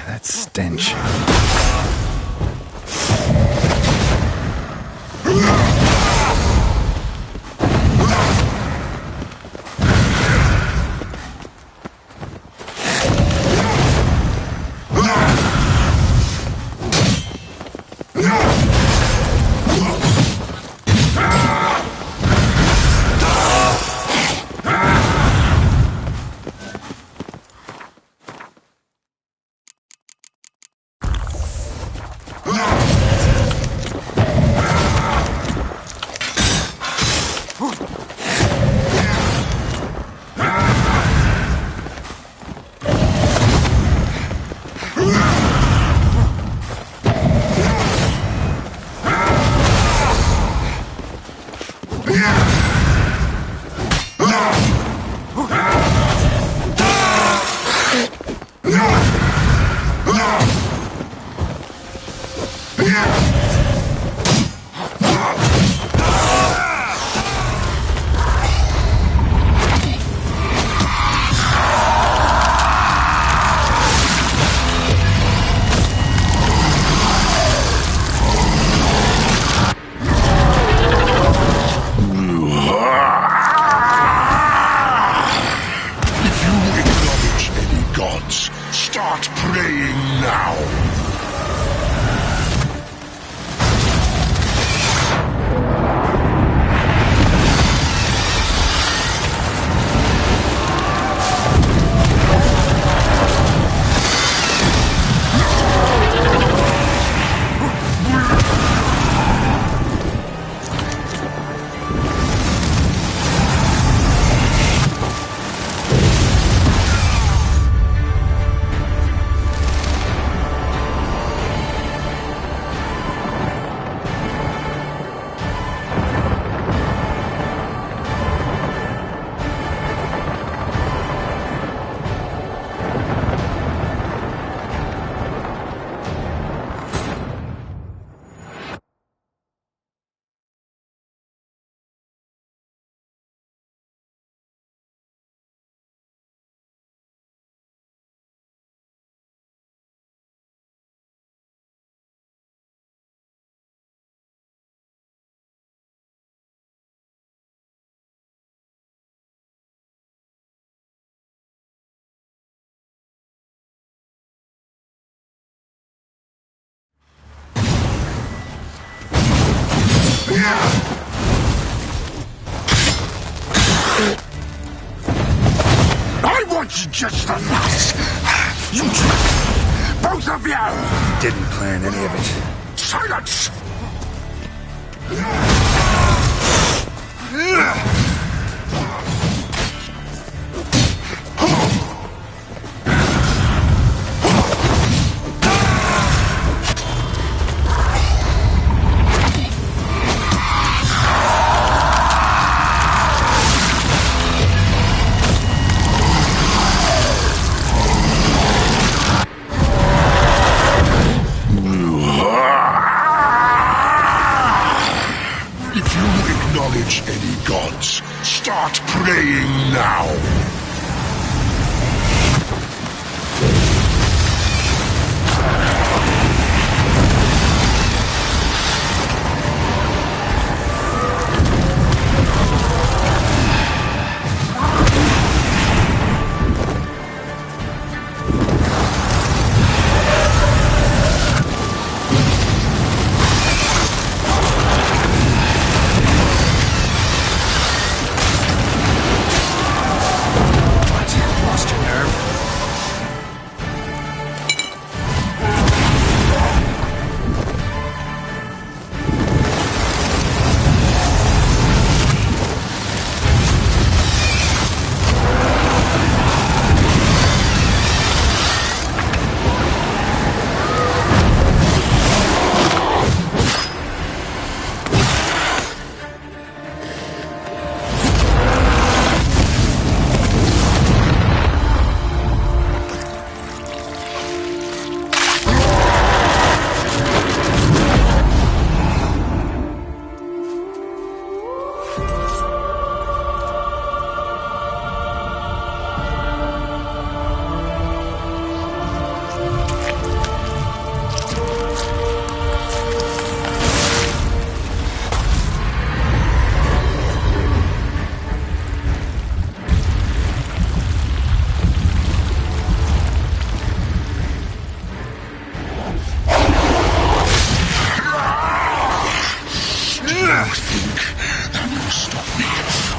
That stench. Ah! Start praying now! I want you just the last. You two, both of you! Didn't plan any of it. Silence! If you acknowledge any gods, start praying now.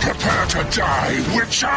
Prepare to die, Witcher!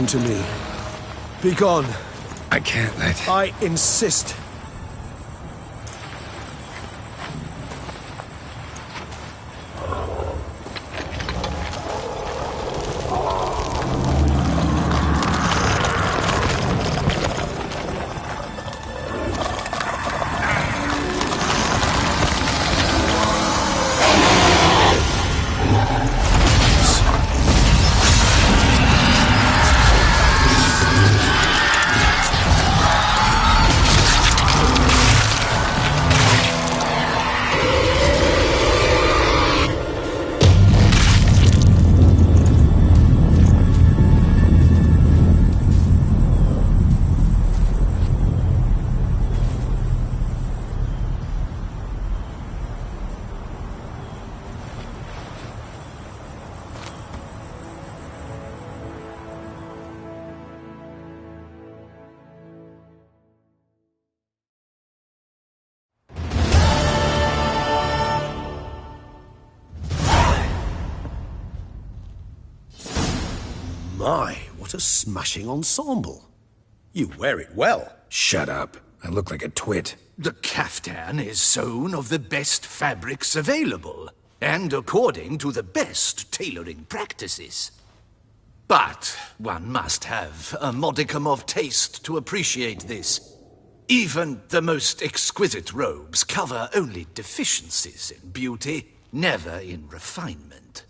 Listen to me. Be gone. I can't let... I insist. My, what a smashing ensemble. You wear it well. Shut up. I look like a twit. The caftan is sewn of the best fabrics available, and according to the best tailoring practices. But one must have a modicum of taste to appreciate this. Even the most exquisite robes cover only deficiencies in beauty, never in refinement.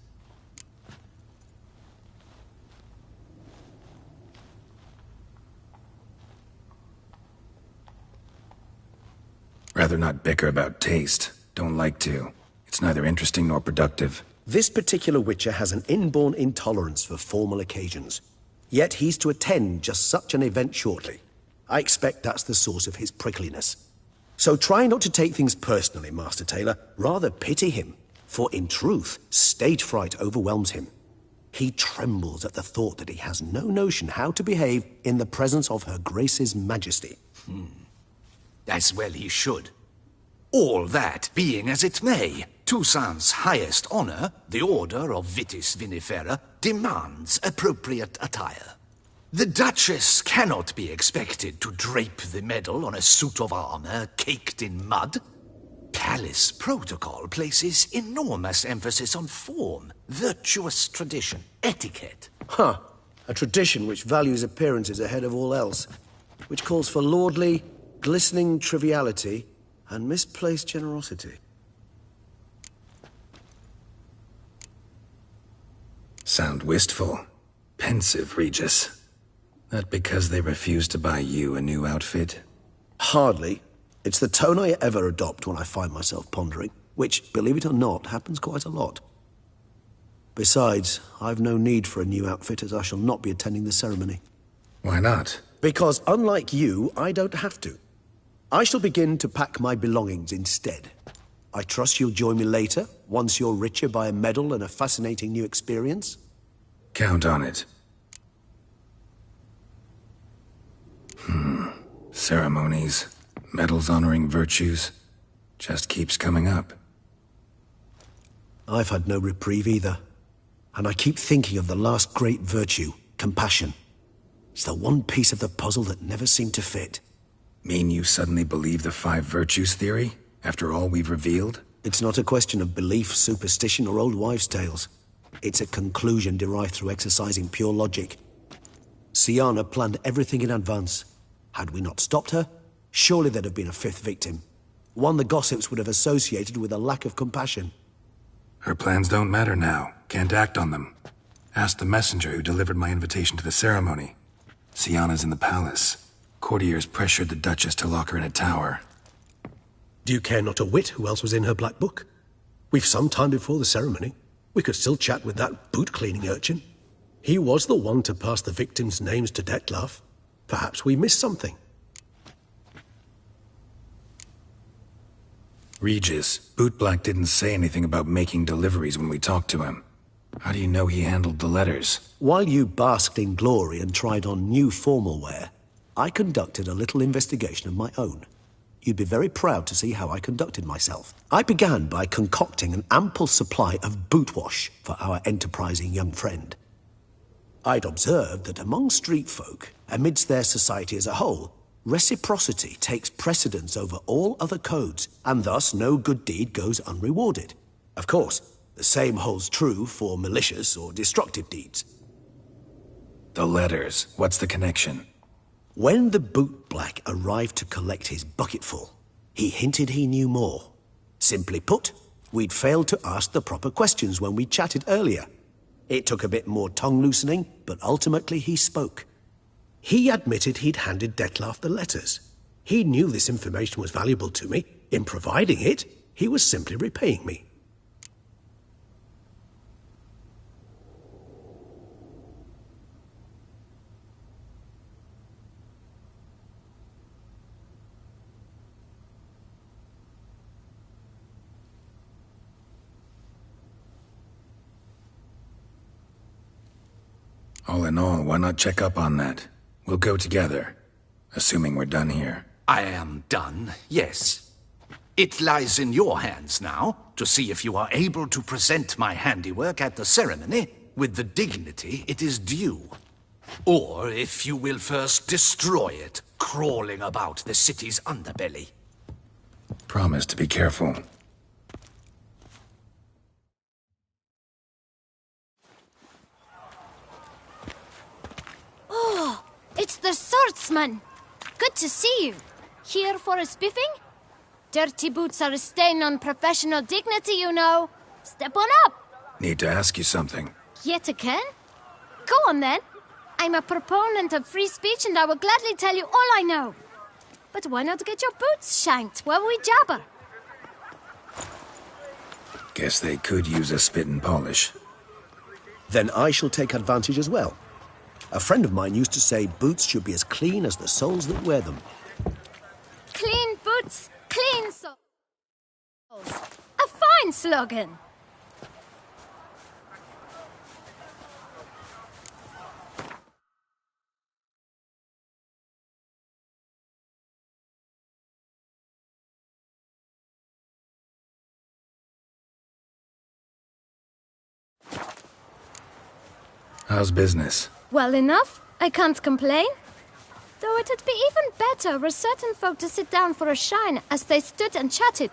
Rather not bicker about taste. Don't like to. It's neither interesting nor productive. This particular Witcher has an inborn intolerance for formal occasions. Yet he's to attend just such an event shortly. I expect that's the source of his prickliness. So try not to take things personally, Master Taylor. Rather pity him. For in truth, stage fright overwhelms him. He trembles at the thought that he has no notion how to behave in the presence of Her Grace's Majesty. As well he should. All that being as it may, Toussaint's highest honor, the Order of Vitis Vinifera, demands appropriate attire. The Duchess cannot be expected to drape the medal on a suit of armor caked in mud. Palace protocol places enormous emphasis on form, virtuous tradition, etiquette. Huh. A tradition which values appearances ahead of all else. Which calls for lordly, glistening triviality and misplaced generosity. Sound wistful. Pensive, Regis. That because they refuse to buy you a new outfit? Hardly. It's the tone I ever adopt when I find myself pondering, which, believe it or not, happens quite a lot. Besides, I've no need for a new outfit as I shall not be attending the ceremony. Why not? Because unlike you, I don't have to. I shall begin to pack my belongings instead. I trust you'll join me later, once you're richer by a medal and a fascinating new experience? Count on it. Ceremonies, medals honoring virtues, just keeps coming up. I've had no reprieve either. And I keep thinking of the last great virtue, compassion. It's the one piece of the puzzle that never seemed to fit. Mean you suddenly believe the 5 virtues theory, after all we've revealed? It's not a question of belief, superstition, or old wives' tales. It's a conclusion derived through exercising pure logic. Syanna planned everything in advance. Had we not stopped her, surely there'd have been a 5th victim. One the gossips would have associated with a lack of compassion. Her plans don't matter now. Can't act on them. Ask the messenger who delivered my invitation to the ceremony. Syanna's in the palace. Courtiers pressured the Duchess to lock her in a tower. Do you care not a whit who else was in her black book? We've some time before the ceremony. We could still chat with that boot-cleaning urchin. He was the one to pass the victims' names to Dettlaff. Perhaps we missed something. Regis, Bootblack didn't say anything about making deliveries when we talked to him. How do you know he handled the letters? While you basked in glory and tried on new formal wear, I conducted a little investigation of my own. You'd be very proud to see how I conducted myself. I began by concocting an ample supply of boot wash for our enterprising young friend. I'd observed that among street folk, amidst their society as a whole, reciprocity takes precedence over all other codes, and thus no good deed goes unrewarded. Of course, the same holds true for malicious or destructive deeds. The letters, what's the connection? When the bootblack arrived to collect his bucketful, he hinted he knew more. Simply put, we'd failed to ask the proper questions when we chatted earlier. It took a bit more tongue-loosening, but ultimately he spoke. He admitted he'd handed Dettlaff the letters. He knew this information was valuable to me. In providing it, he was simply repaying me. All in all, why not check up on that? We'll go together, assuming we're done here. I am done, yes. It lies in your hands now to see if you are able to present my handiwork at the ceremony with the dignity it is due. Or if you will first destroy it, crawling about the city's underbelly. Promise to be careful. Oh, it's the swordsman. Good to see you. Here for a spiffing? Dirty boots are a stain on professional dignity, you know. Step on up. Need to ask you something. Yet again? Go on then. I'm a proponent of free speech and I will gladly tell you all I know. But why not get your boots shanked while we jabber? Guess they could use a spit and polish. Then I shall take advantage as well. A friend of mine used to say boots should be as clean as the soles that wear them. Clean boots, clean soles. A fine slogan. How's business? Well enough. I can't complain. Though it'd be even better were certain folk to sit down for a shine as they stood and chatted.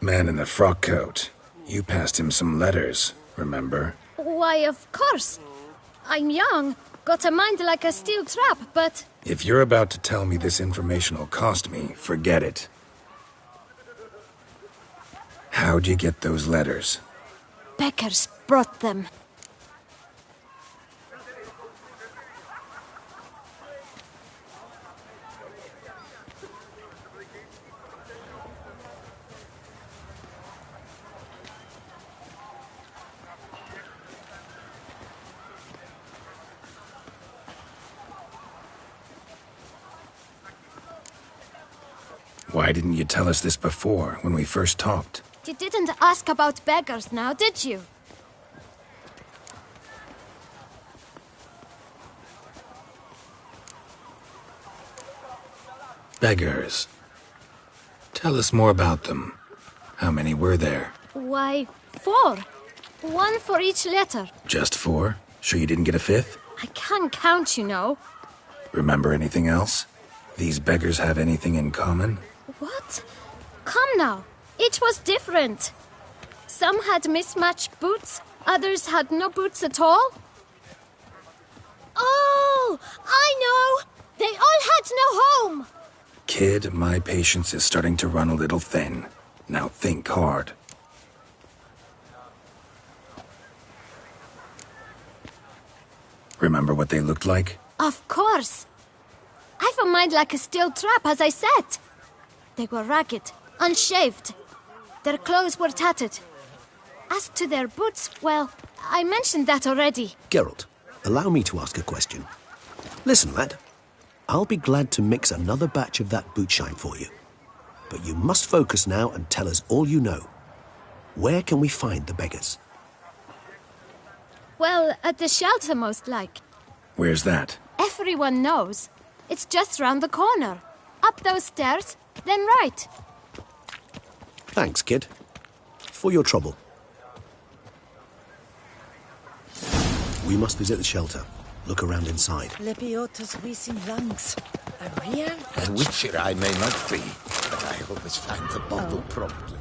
Man in the frock coat. You passed him some letters, remember? Why, of course. I'm young, got a mind like a steel trap, but... If you're about to tell me this information will cost me, forget it. How'd you get those letters? Beggars brought them. Why didn't you tell us this before, when we first talked? You didn't ask about beggars now, did you? Beggars. Tell us more about them. How many were there? Why, 4. 1 for each letter. Just 4? Sure you didn't get a 5th? I can't count, you know. Remember anything else? These beggars have anything in common? What? Come now. Each was different. Some had mismatched boots, others had no boots at all. Oh, I know! They all had no home! Kid, my patience is starting to run a little thin. Now think hard. Remember what they looked like? Of course. I've a mind like a steel trap, as I said. They were ragged, unshaved. Their clothes were tattered. As to their boots, well, I mentioned that already. Geralt, allow me to ask a question. Listen, lad. I'll be glad to mix another batch of that boot shine for you. But you must focus now and tell us all you know. Where can we find the beggars? Well, at the shelter, most like. Where's that? Everyone knows. It's just round the corner. Up those stairs, then right. Thanks, kid. For your trouble. We must visit the shelter. Look around inside. Lepiotus visin langs. A real? A witcher I may not be, but I always find the bottle promptly.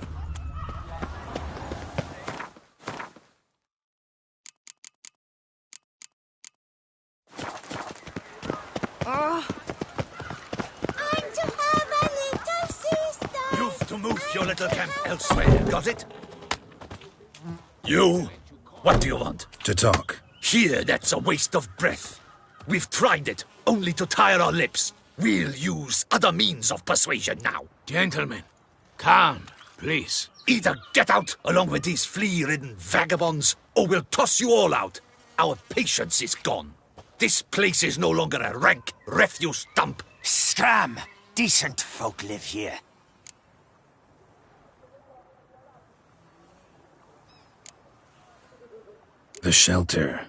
I'm to have a little sister. You've to move your little camp elsewhere, got it? You? What do you want? To talk. Here, that's a waste of breath. We've tried it, only to tire our lips. We'll use other means of persuasion now. Gentlemen, calm, please. Either get out along with these flea-ridden vagabonds, or we'll toss you all out. Our patience is gone. This place is no longer a rank refuse dump. Scram! Decent folk live here. The shelter,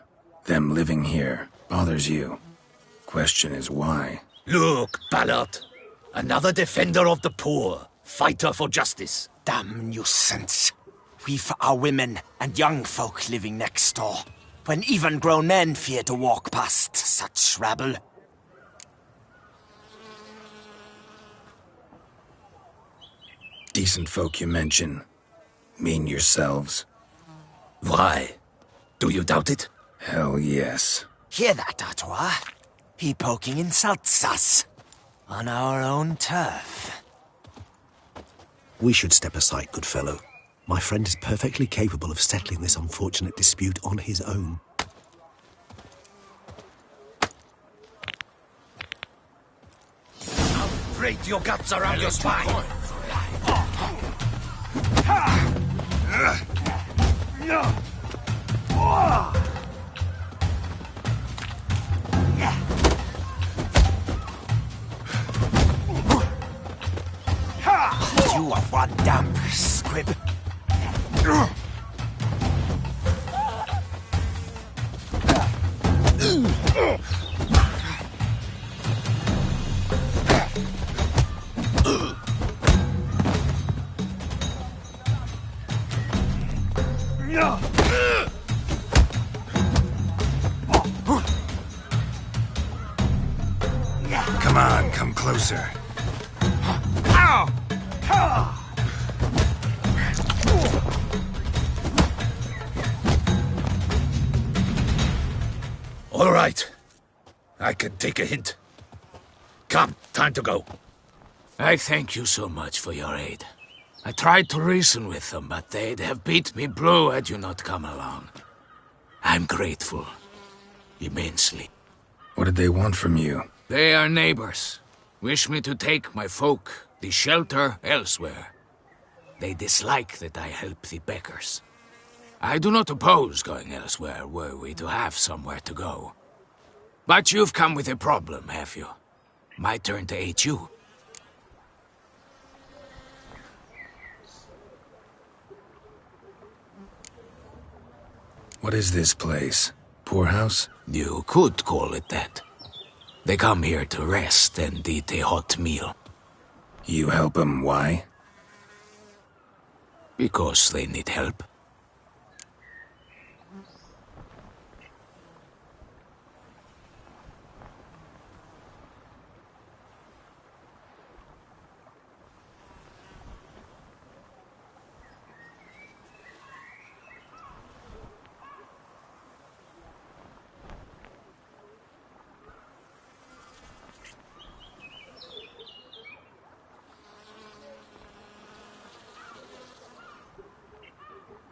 them living here, bothers you. Question is why? Look, Ballard. Another defender of the poor. Fighter for justice. Damn nuisance. We've our women and young folk living next door, when even grown men fear to walk past such rabble. Decent folk you mention. Mean yourselves? Why? Do you doubt it? Hell yes. Hear that, Artois? He poking insults us. On our own turf. We should step aside, good fellow. My friend is perfectly capable of settling this unfortunate dispute on his own. I'll break your guts around your spine. You are one damn squib. Come on, come closer. All right. I can take a hint. Come, time to go. I thank you so much for your aid. I tried to reason with them, but they'd have beat me blue had you not come along. I'm grateful. Immensely. What did they want from you? They are neighbors. Wish me to take my folk, the shelter, elsewhere. They dislike that I help the beggars. I do not oppose going elsewhere were we to have somewhere to go. But you've come with a problem, have you? My turn to aid you. What is this place? Poorhouse? You could call it that. They come here to rest and eat a hot meal. You help them, why? Because they need help.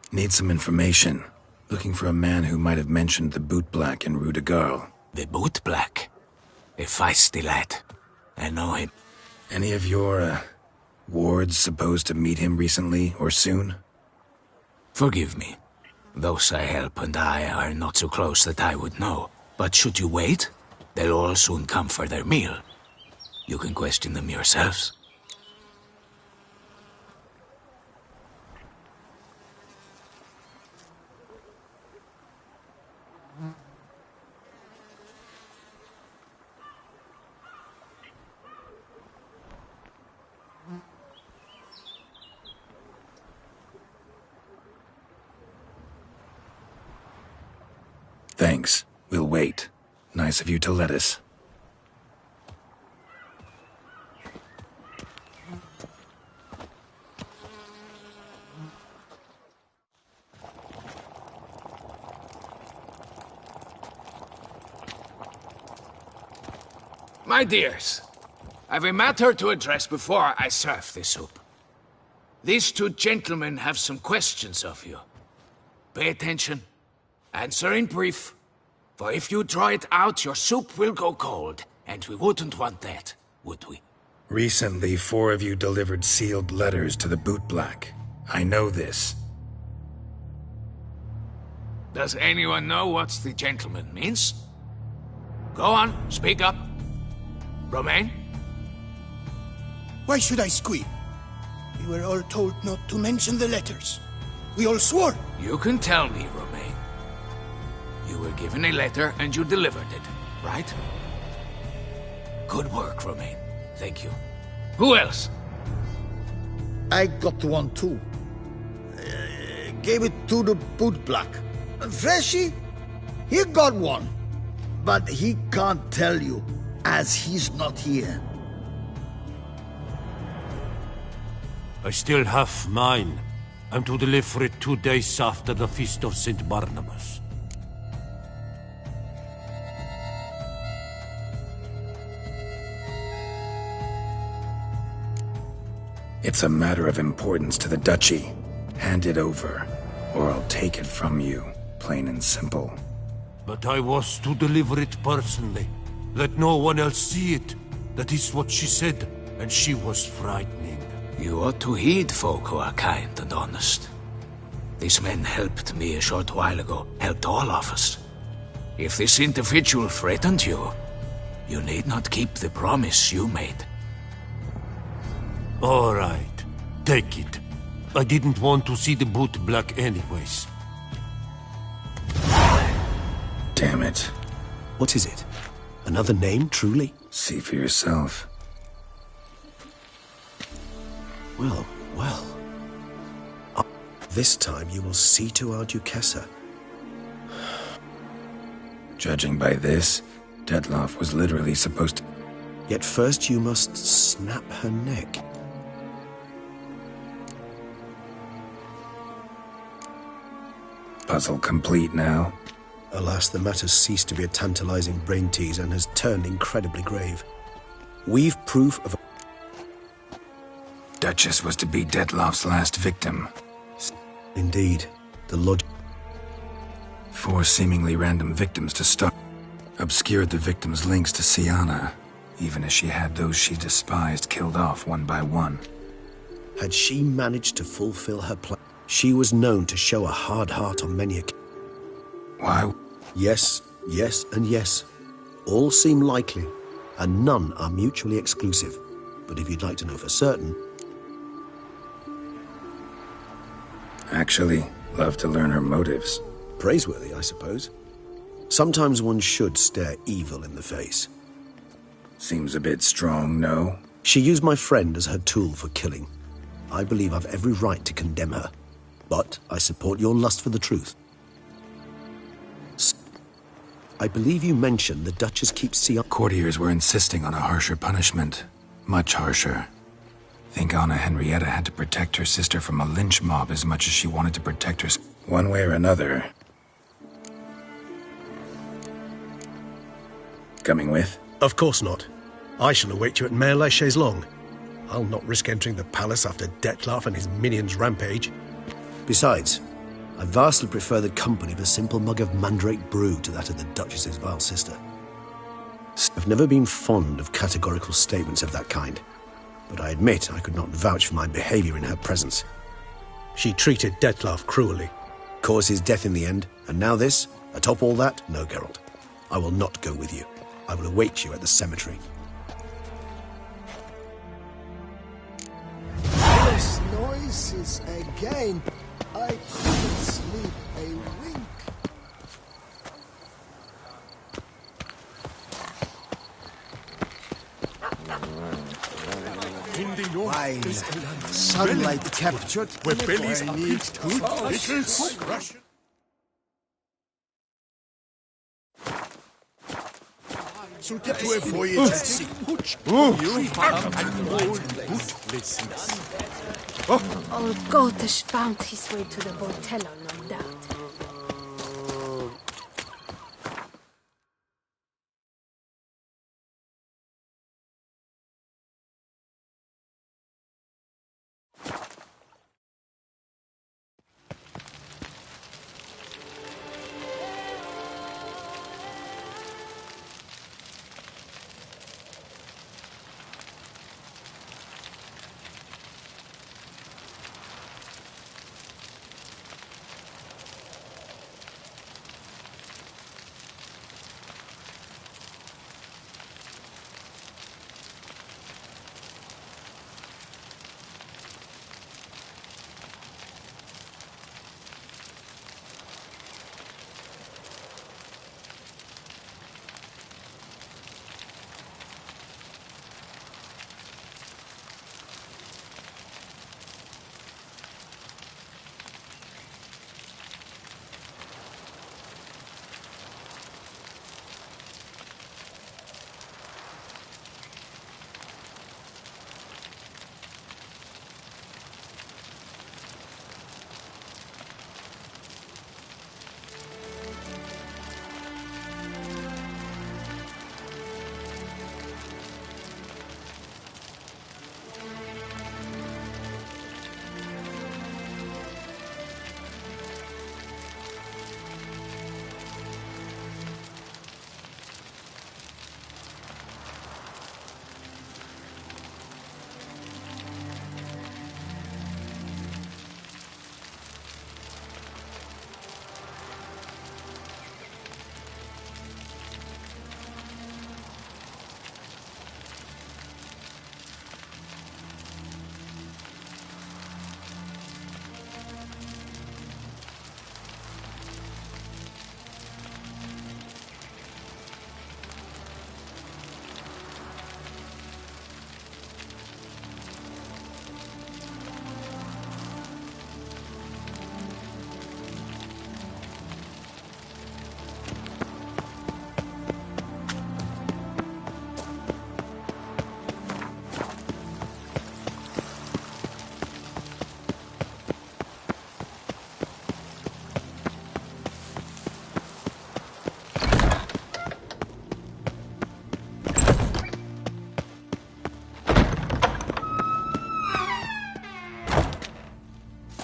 Need some information. Looking for a man who might have mentioned the Boot Black in Rue de Garl. The Boot Black? A feisty lad. I know him. Any of your, wards supposed to meet him recently or soon? Forgive me. Those I help and I are not so close that I would know. But should you wait, they'll all soon come for their meal. You can question them yourselves. Thanks. We'll wait. Nice of you to let us. My dears, I've a matter to address before I serve the soup. These two gentlemen have some questions of you. Pay attention. Answer in brief. For if you draw it out, your soup will go cold. And we wouldn't want that, would we? Recently, 4 of you delivered sealed letters to the Bootblack. I know this. Does anyone know what the gentleman means? Go on, speak up. Romain? Why should I squeal? We were all told not to mention the letters. We all swore. You can tell me, Romain. You were given a letter and you delivered it, right? Good work, Romain. Thank you. Who else? I got one too. Gave it to the Bootblack. Freshy, he got one. But he can't tell you, as he's not here. I still have mine. I'm to deliver it 2 days after the Feast of St. Barnabas. It's a matter of importance to the Duchy. Hand it over, or I'll take it from you, plain and simple. But I was to deliver it personally. Let no one else see it. That is what she said, and she was frightening. You ought to heed folk who are kind and honest. These men helped me a short while ago, helped all of us. If this individual threatened you, you need not keep the promise you made. All right, take it. I didn't want to see the Bootblack anyways. Damn it. What is it? Another name, truly? See for yourself. Well, well. This time you will see to our Duchessa. Judging by this, Detloff was literally supposed to... Yet first you must snap her neck. Puzzle complete now? Alas, the matter's ceased to be a tantalizing brain tease and has turned incredibly grave. We've proof of... Duchess was to be Detloff's last victim. Indeed. The logic... 4 seemingly random victims to start. Obscured the victims' links to Siana, even as she had those she despised killed off one by one. Had she managed to fulfill her plan, she was known to show a hard heart on many occasions. Why? Yes, yes, and yes. All seem likely, and none are mutually exclusive. But if you'd like to know for certain... Actually, love to learn her motives. Praiseworthy, I suppose. Sometimes one should stare evil in the face. Seems a bit strong, no? She used my friend as her tool for killing. I believe I've every right to condemn her. But I support your lust for the truth. I believe you mentioned the Duchess keeps Siana... Courtiers were insisting on a harsher punishment. Much harsher. Think Anna Henrietta had to protect her sister from a lynch mob as much as she wanted to protect her... One way or another. Coming with? Of course not. I shall await you at Mare la Chaise-Longue. I'll not risk entering the palace after Detloff and his minions rampage. Besides, I vastly prefer the company of a simple mug of mandrake brew to that of the Duchess's vile sister. I've never been fond of categorical statements of that kind, but I admit I could not vouch for my behavior in her presence. She treated Detloff cruelly. cause his death in the end, and now this? Atop all that, no, Geralt. I will not go with you. I will await you at the cemetery. Those noises again. I couldn't sleep a wink. Wine, sunlight captured, where bellies are picked, good pickles. So get to a voyage at sea. You and old good listeners. Old Gotish found his way to the Bortello, no doubt.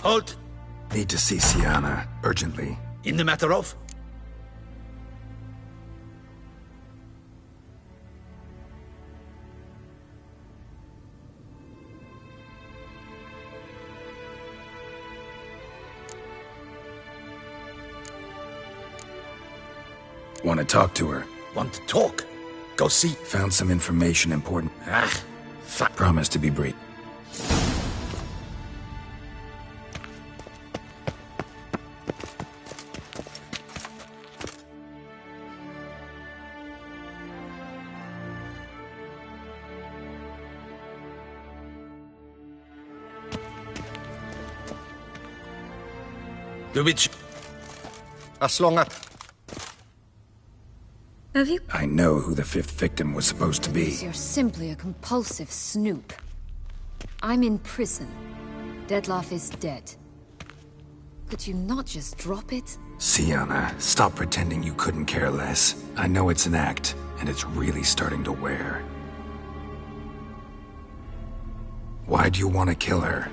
Halt! Need to see Siana, urgently. In the matter of? Want to talk to her? Want to talk? Go see. Found some information important. Fuck. Promise to be brief. The witch. Aslonga. Have you? I know who the fifth victim was supposed to be. You're simply a compulsive snoop. I'm in prison. Dettlaff is dead. Could you not just drop it? Siana, stop pretending you couldn't care less. I know it's an act, and it's really starting to wear. Why do you want to kill her?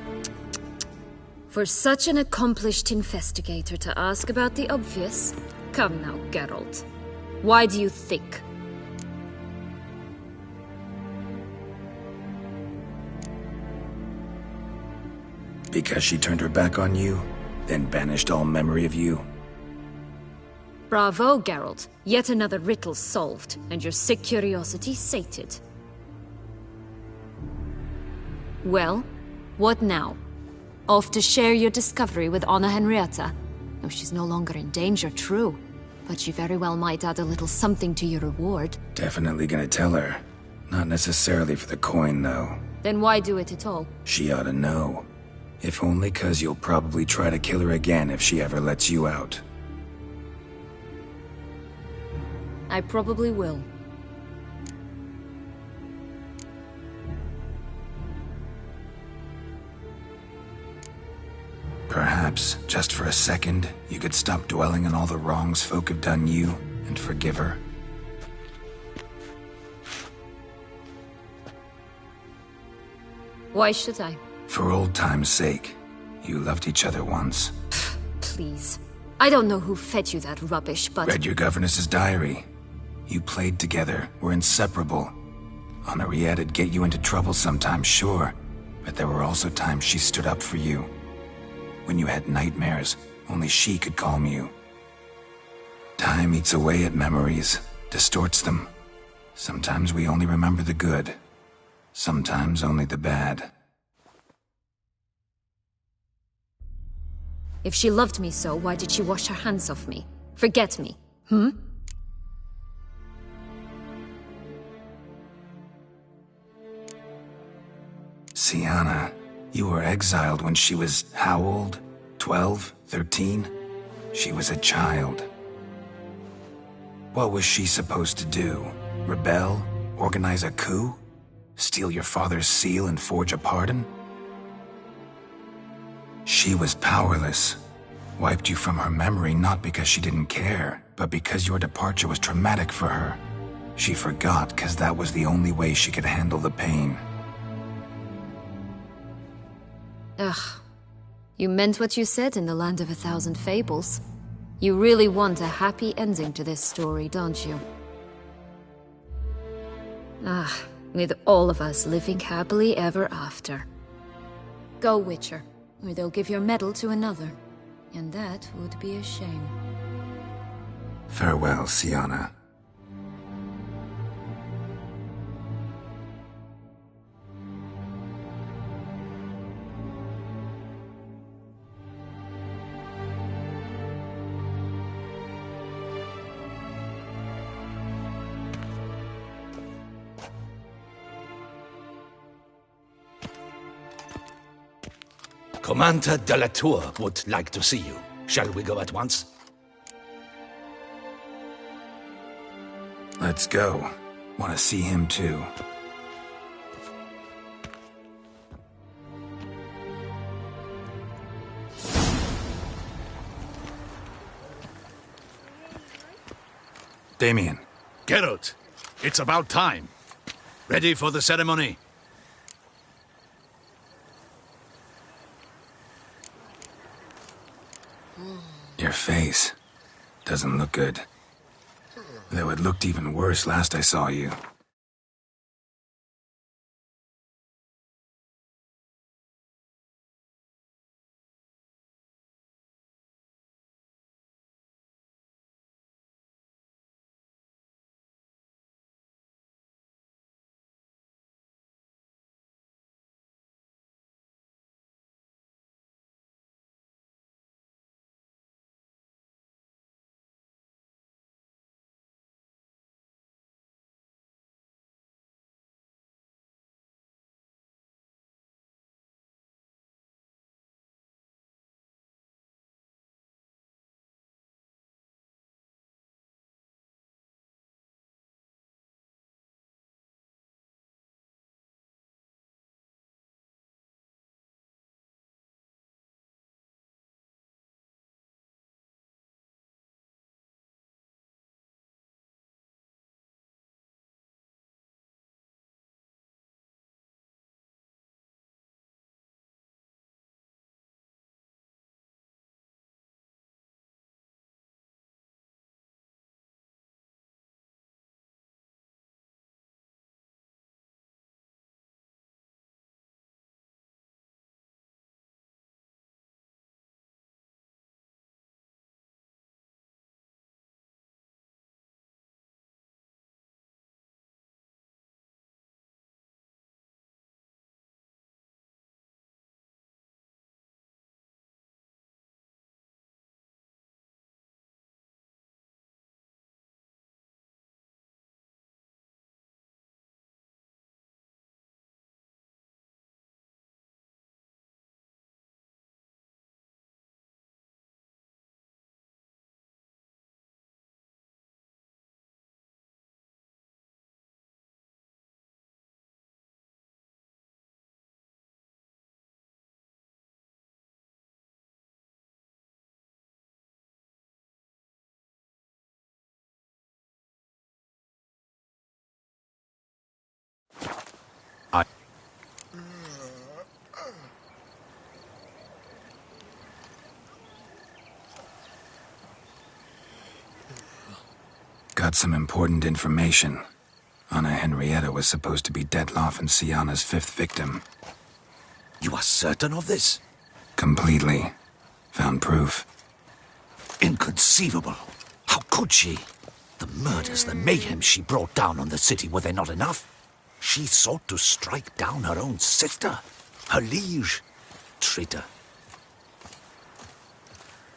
For such an accomplished investigator to ask about the obvious? Come now, Geralt. Why do you think? Because she turned her back on you? then banished all memory of you? Bravo, Geralt. Yet another riddle solved, and your sick curiosity sated. Well, what now? Off to share your discovery with Anna Henrietta? No, she's no longer in danger, true. But she very well might add a little something to your reward. Definitely gonna tell her. Not necessarily for the coin, though. Then why do it at all? She ought to know. If only 'cause you'll probably try to kill her again if she ever lets you out. I probably will. Perhaps, just for a second, you could stop dwelling on all the wrongs folk have done you and forgive her. Why should I? For old time's sake. You loved each other once. Please. I don't know who fed you that rubbish, but... Read your governess's diary. You played together, were inseparable. Henriette'd get you into trouble sometimes, sure. But there were also times she stood up for you. When you had nightmares, only she could calm you. Time eats away at memories, distorts them. Sometimes we only remember the good. Sometimes only the bad. If she loved me so, why did she wash her hands off me? Forget me, hmm? Syanna, you were exiled when she was how old? 12? 13? She was a child. What was she supposed to do? Rebel? Organize a coup? Steal your father's seal and forge a pardon? She was powerless. Wiped you from her memory not because she didn't care, but because your departure was traumatic for her. She forgot because that was the only way she could handle the pain. Ugh. You meant what you said in the Land of a Thousand Fables. You really want a happy ending to this story, don't you? Ah, with all of us living happily ever after. Go, Witcher, or they'll give your medal to another. And that would be a shame. Farewell, Syanna. Commander de la Tour would like to see you. Shall we go at once? Let's go. Want to see him too. Damien. Geralt, it's about time. Ready for the ceremony? Your face doesn't look good. Though it looked even worse last I saw you. got some important information. Anna Henrietta was supposed to be Detloff and Sienna's 5th victim. You are certain of this? Completely. Found proof. Inconceivable. How could she? The murders, the mayhem she brought down on the city, were they not enough? She sought to strike down her own sister, her liege. Traitor.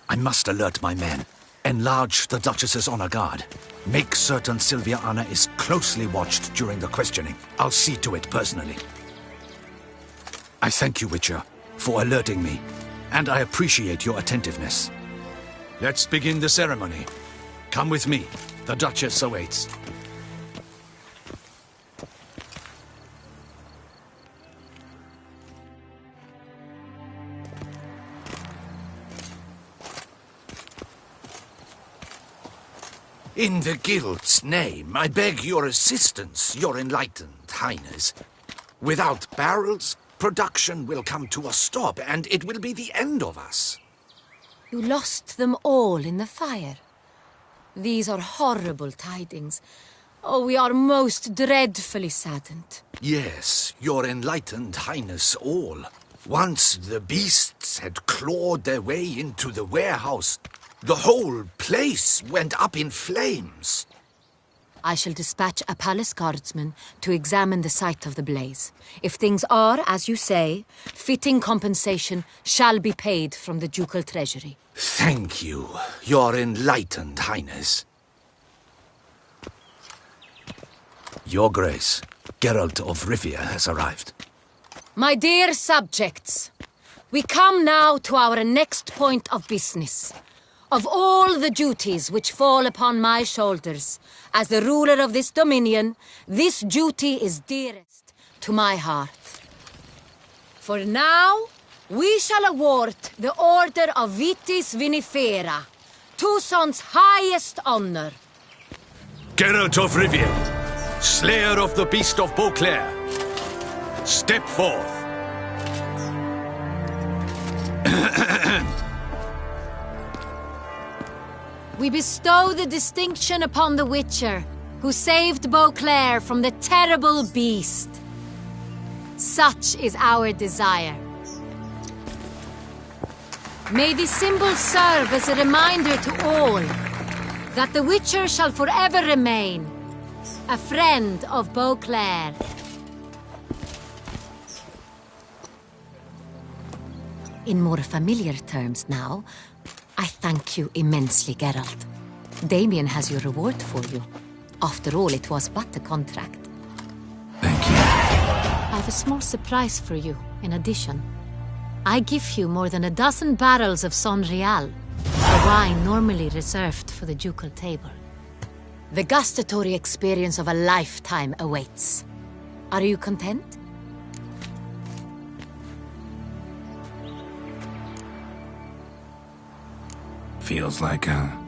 I must alert my men. Enlarge the Duchess's honor guard. Make certain Sylvia Anna is closely watched during the questioning. I'll see to it personally. I thank you, Witcher, for alerting me, and I appreciate your attentiveness. Let's begin the ceremony. Come with me. The Duchess awaits. In the Guild's name, I beg your assistance, your enlightened highness. Without barrels, production will come to a stop, and it will be the end of us. You lost them all in the fire. These are horrible tidings. Oh, we are most dreadfully saddened. Yes, your enlightened highness all. Once the beasts had clawed their way into the warehouse, the whole place went up in flames. I shall dispatch a palace guardsman to examine the site of the blaze. If things are, as you say, fitting compensation shall be paid from the ducal treasury. Thank you, your enlightened highness. Your Grace, Geralt of Rivia has arrived. My dear subjects, we come now to our next point of business. Of all the duties which fall upon my shoulders, as the ruler of this dominion, this duty is dearest to my heart. For now, we shall award the Order of Vitis Vinifera, Toussaint's highest honor. Geralt of Rivia, slayer of the beast of Beauclair, step forth. We bestow the distinction upon the Witcher, who saved Beauclair from the terrible beast. Such is our desire. May this symbol serve as a reminder to all that the Witcher shall forever remain a friend of Beauclair. In more familiar terms now, I thank you immensely, Geralt. Damien has your reward for you. After all, it was but a contract. Thank you. I have a small surprise for you, in addition. I give you more than a dozen barrels of Son Real, a wine normally reserved for the ducal table. The gustatory experience of a lifetime awaits. Are you content? Feels like a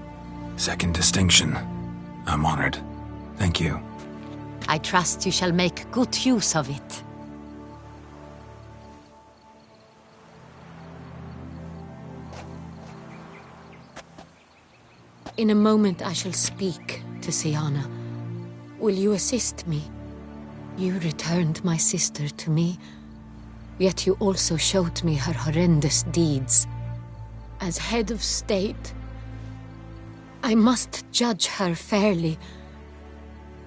second distinction. I'm honored. Thank you. I trust you shall make good use of it. In a moment I shall speak to Sienna. Will you assist me? You returned my sister to me, yet you also showed me her horrendous deeds. As head of state, I must judge her fairly.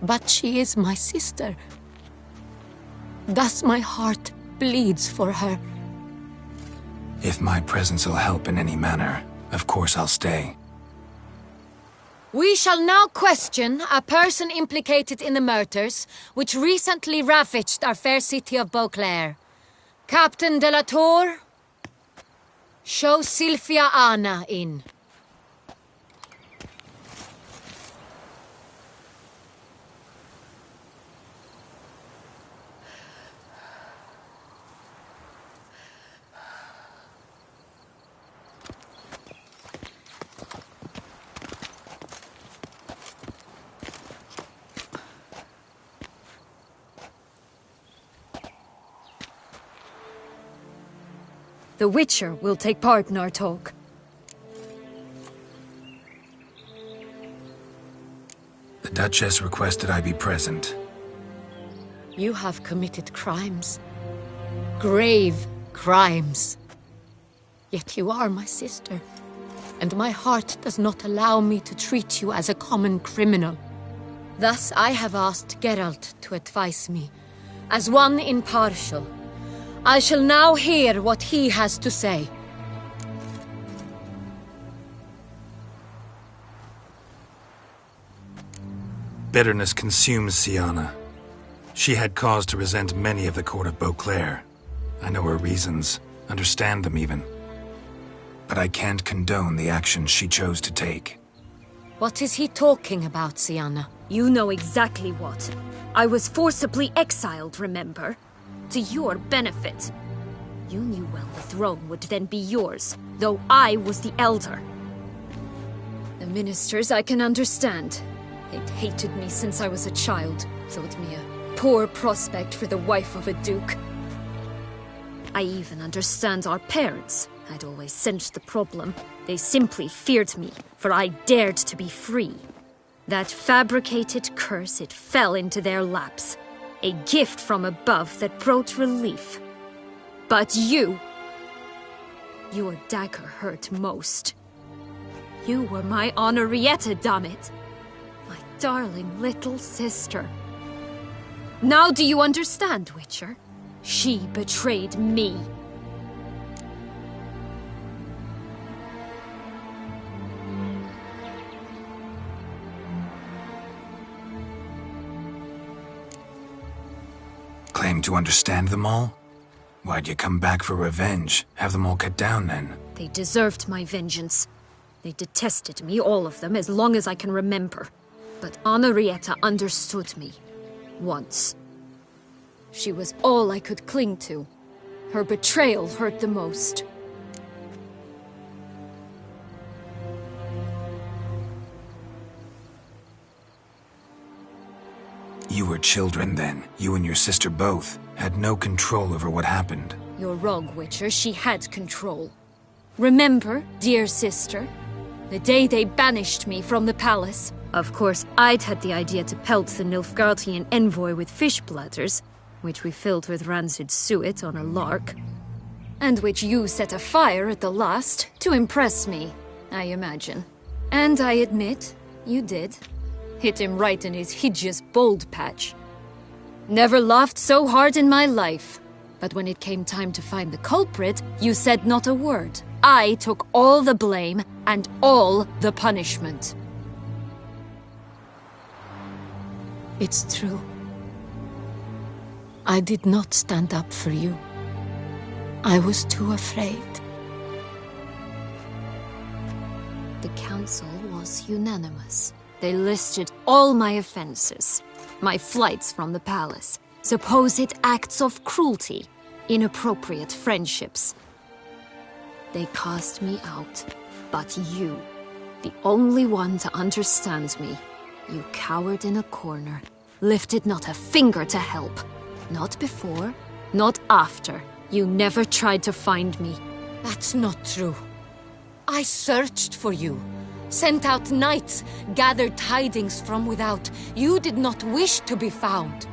But she is my sister. Thus my heart bleeds for her. If my presence will help in any manner, of course I'll stay. We shall now question a person implicated in the murders which recently ravaged our fair city of Beauclair. Captain de la Tour, show Sylvia Anna in. The Witcher will take part in our talk. The Duchess requested I be present. You have committed crimes. Grave crimes. Yet you are my sister, and my heart does not allow me to treat you as a common criminal. Thus I have asked Geralt to advise me, as one impartial. I shall now hear what he has to say. Bitterness consumes Syanna. She had cause to resent many of the court of Beauclair. I know her reasons, understand them even. But I can't condone the actions she chose to take. What is he talking about, Syanna? You know exactly what. I was forcibly exiled, remember? To your benefit. You knew well the throne would then be yours, though I was the elder. The ministers I can understand. They'd hated me since I was a child, thought me a poor prospect for the wife of a duke. I even understand our parents. I'd always sensed the problem. They simply feared me, for I dared to be free. That fabricated curse, it fell into their laps. A gift from above that brought relief. But you... your dagger hurt most. You were my Henrietta, dammit. My darling little sister. Now do you understand, Witcher? She betrayed me. Claim to understand them all? Why'd you come back for revenge? Have them all cut down then? They deserved my vengeance. They detested me, all of them, as long as I can remember. But Henrietta understood me. Once. She was all I could cling to. Her betrayal hurt the most. You were children then. You and your sister both had no control over what happened. You're wrong, Witcher. She had control. Remember, dear sister? The day they banished me from the palace. Of course, I'd had the idea to pelt the Nilfgaardian envoy with fish bladders, which we filled with rancid suet on a lark. And which you set afire at the last, to impress me, I imagine. And I admit, you did. Hit him right in his hideous bald patch. Never laughed so hard in my life. But when it came time to find the culprit, you said not a word. I took all the blame and all the punishment. It's true. I did not stand up for you. I was too afraid. The council was unanimous. They listed all my offenses. My flights from the palace, supposed acts of cruelty, inappropriate friendships. They cast me out. But you, the only one to understand me, you cowered in a corner, lifted not a finger to help. Not before, not after. You never tried to find me. That's not true. I searched for you. Sent out knights, gathered tidings from without. You did not wish to be found.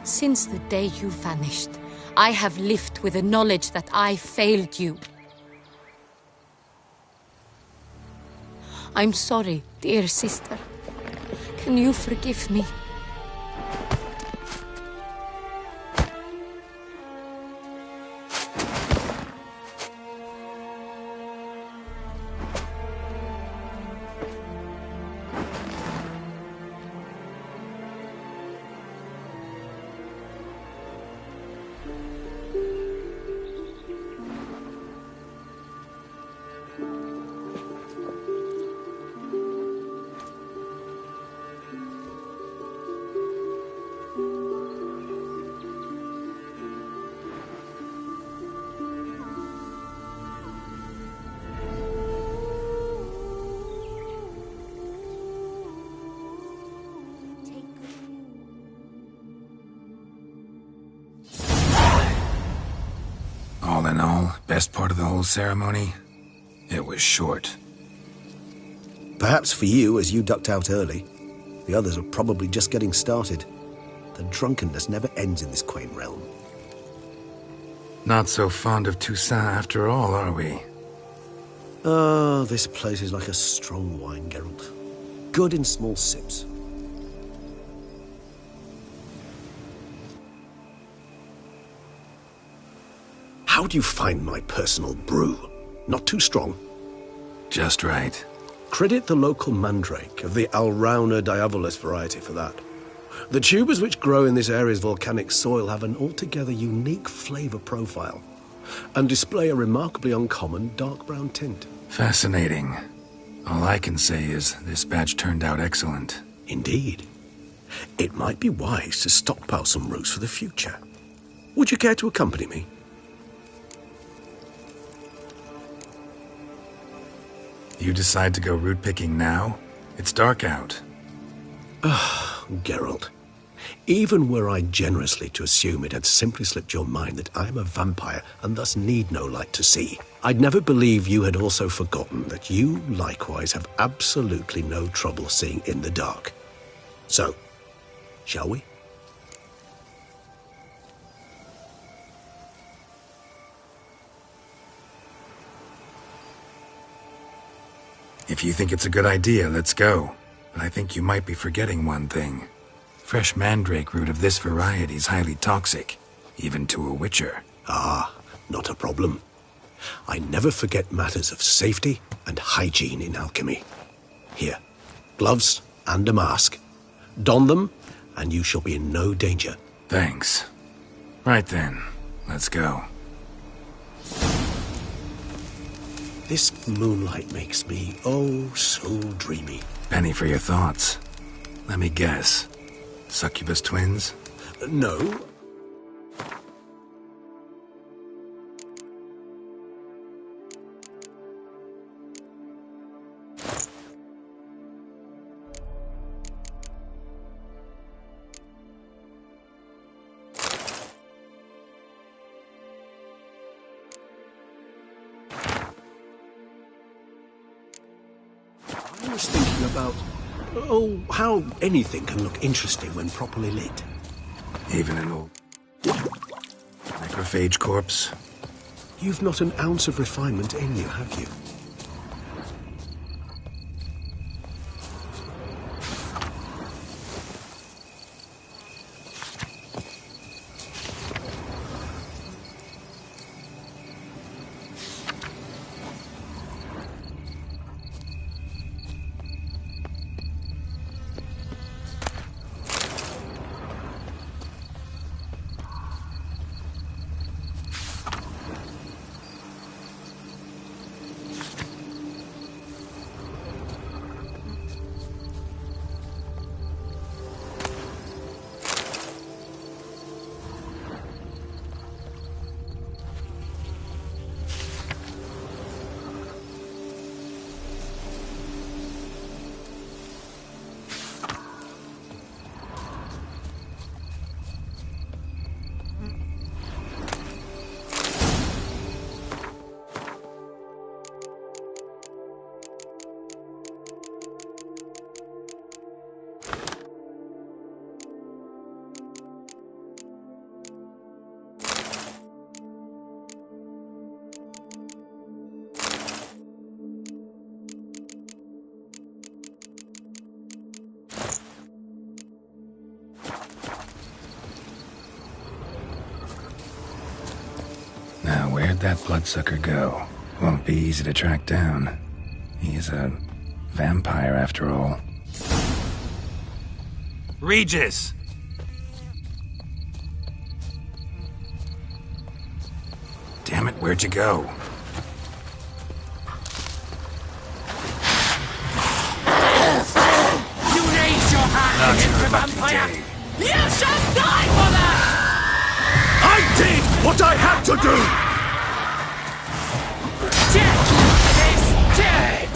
Since the day you vanished, I have lived with the knowledge that I failed you. I'm sorry, dear sister. Can you forgive me? All in all, best part of the whole ceremony? It was short. Perhaps for you, as you ducked out early. The others are probably just getting started. The drunkenness never ends in this quaint realm. Not so fond of Toussaint after all, are we? Ah, this place is like a strong wine, Geralt. Good in small sips. How do you find my personal brew? Not too strong? Just right. Credit the local mandrake of the Alrauna diavolus variety for that. The tubers which grow in this area's volcanic soil have an altogether unique flavor profile and display a remarkably uncommon dark brown tint. Fascinating. All I can say is this batch turned out excellent. Indeed. It might be wise to stockpile some roots for the future. Would you care to accompany me? You decide to go root picking now? It's dark out. Ah, Geralt. Even were I generously to assume it had simply slipped your mind that I am a vampire and thus need no light to see, I'd never believe you had also forgotten that you likewise have absolutely no trouble seeing in the dark. So, shall we? If you think it's a good idea, let's go. But I think you might be forgetting one thing. Fresh mandrake root of this variety is highly toxic, even to a witcher. Ah, not a problem. I never forget matters of safety and hygiene in alchemy. Here, gloves and a mask. Don them, and you shall be in no danger. Thanks. Right then, let's go. This moonlight makes me, oh, so dreamy. Penny for your thoughts. Let me guess. Succubus twins? No. I was thinking about, how anything can look interesting when properly lit. Even an old necrophage corpse? You've not an ounce of refinement in you, have you? Now, where'd that bloodsucker go? Won't be easy to track down. He's a vampire, after all. Regis! Damn it, where'd you go? You raise your hand against the vampire! You shall die for that! I did what I had to do! Death is dead!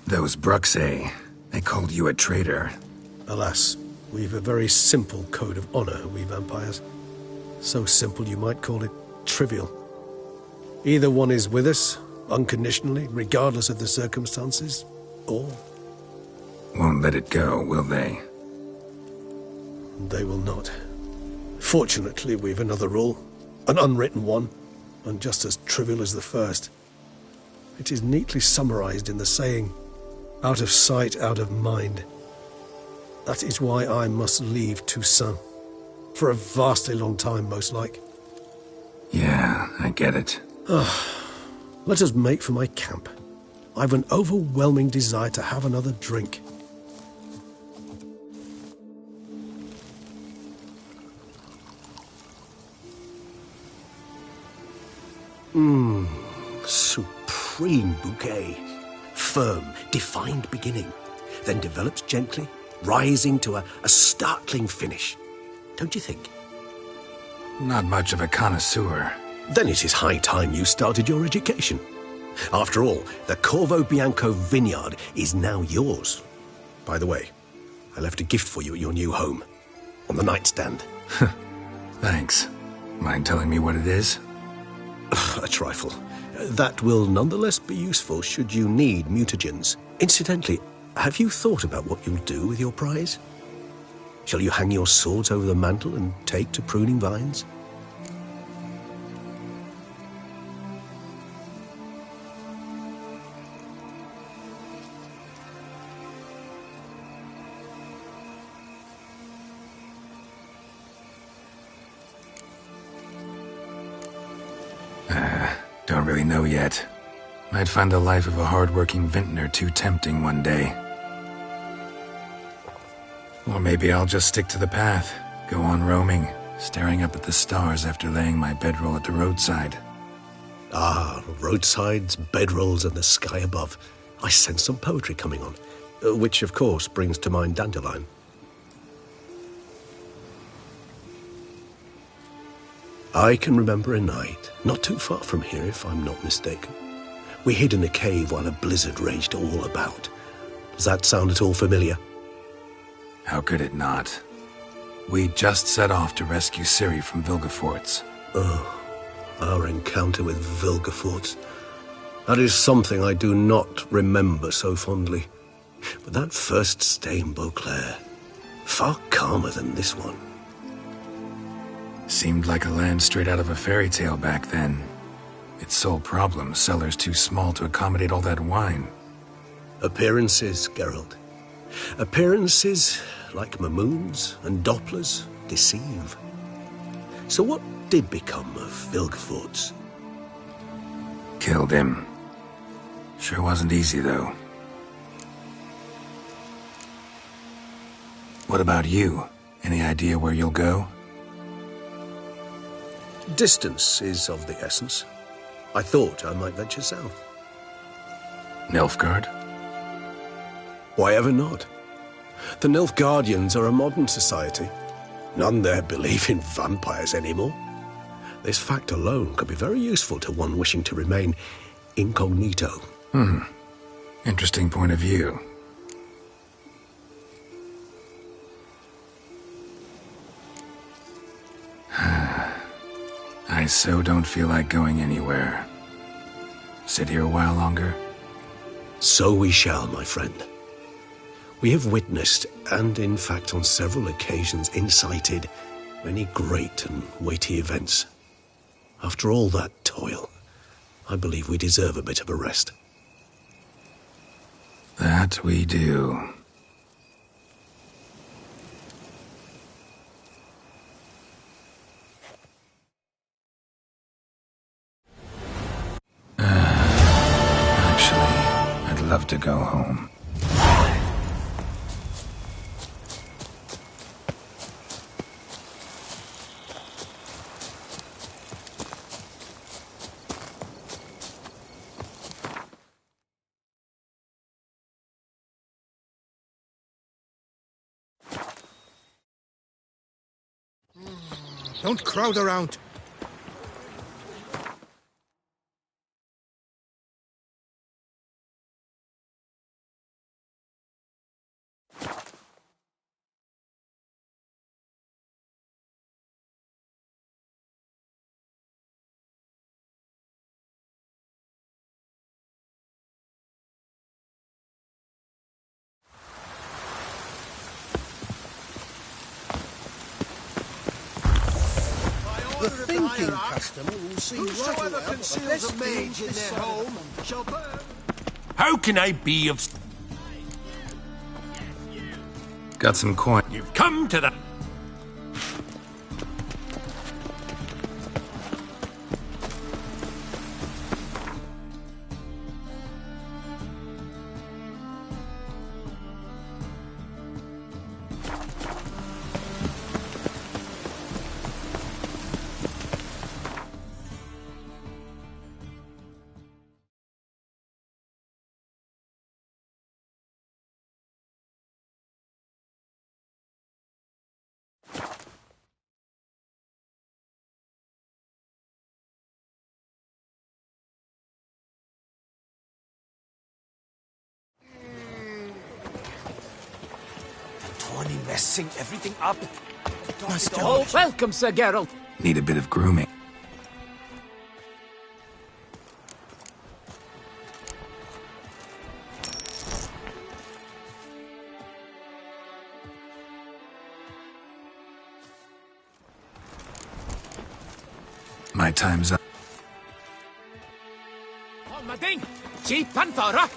Those Bruxae, they called you a traitor. Alas, We've a very simple code of honor, we vampires. So simple you might call it trivial. Either one is with us, unconditionally, regardless of the circumstances, or... Won't let it go, will they? They will not. Fortunately, we've another rule. An unwritten one, and just as trivial as the first. It is neatly summarized in the saying, out of sight, out of mind. That is why I must leave Toussaint. For a vastly long time, most like. Yeah, I get it. Let us make for my camp. I've an overwhelming desire to have another drink. Supreme bouquet. Firm, defined beginning, then develops gently, rising to a startling finish. Don't you think? Not much of a connoisseur. Then it is high time you started your education. After all, the Corvo Bianco vineyard is now yours. By the way, I left a gift for you at your new home. On the nightstand. Thanks. Mind telling me what it is? A trifle. That will nonetheless be useful should you need mutagens. Incidentally, have you thought about what you'll do with your prize? Shall you hang your swords over the mantle and take to pruning vines? Don't really know yet. Might find the life of a hard-working vintner too tempting one day. Or maybe I'll just stick to the path, go on roaming, staring up at the stars after laying my bedroll at the roadside. Ah, roadsides, bedrolls, and the sky above. I sense some poetry coming on, which of course brings to mind Dandelion. I can remember a night, not too far from here if I'm not mistaken. We hid in a cave while a blizzard raged all about. Does that sound at all familiar? How could it not? We just set off to rescue Ciri from Vilgefortz. Oh, our encounter with Vilgefortz. That is something I do not remember so fondly. But that first stay in Beauclair, far calmer than this one. Seemed like a land straight out of a fairy tale back then. Its sole problem, cellars too small to accommodate all that wine. Appearances, Geralt. Appearances, like Mamoons and Dopplers, deceive. So what did become of Vilgefortz? Killed him. Sure wasn't easy, though. What about you? Any idea where you'll go? Distance is of the essence. I thought I might venture south. Nilfgaard? Why ever not? The Nilfgaardians are a modern society. None there believe in vampires anymore. This fact alone could be very useful to one wishing to remain incognito. Interesting point of view. I so don't feel like going anywhere. Sit here a while longer? So we shall, my friend. We have witnessed, and in fact on several occasions incited, many great and weighty events. After all that toil, I believe we deserve a bit of a rest. That we do. Actually, I'd love to go home. Don't crowd around. The thinking customer will see right away what the best mage in their home shall burn. How can I be of... Got some coin. You've come to the... Messing everything up. Oh, welcome, Sir Geralt. Need a bit of grooming. My time's up. Mading, Chief Panthara.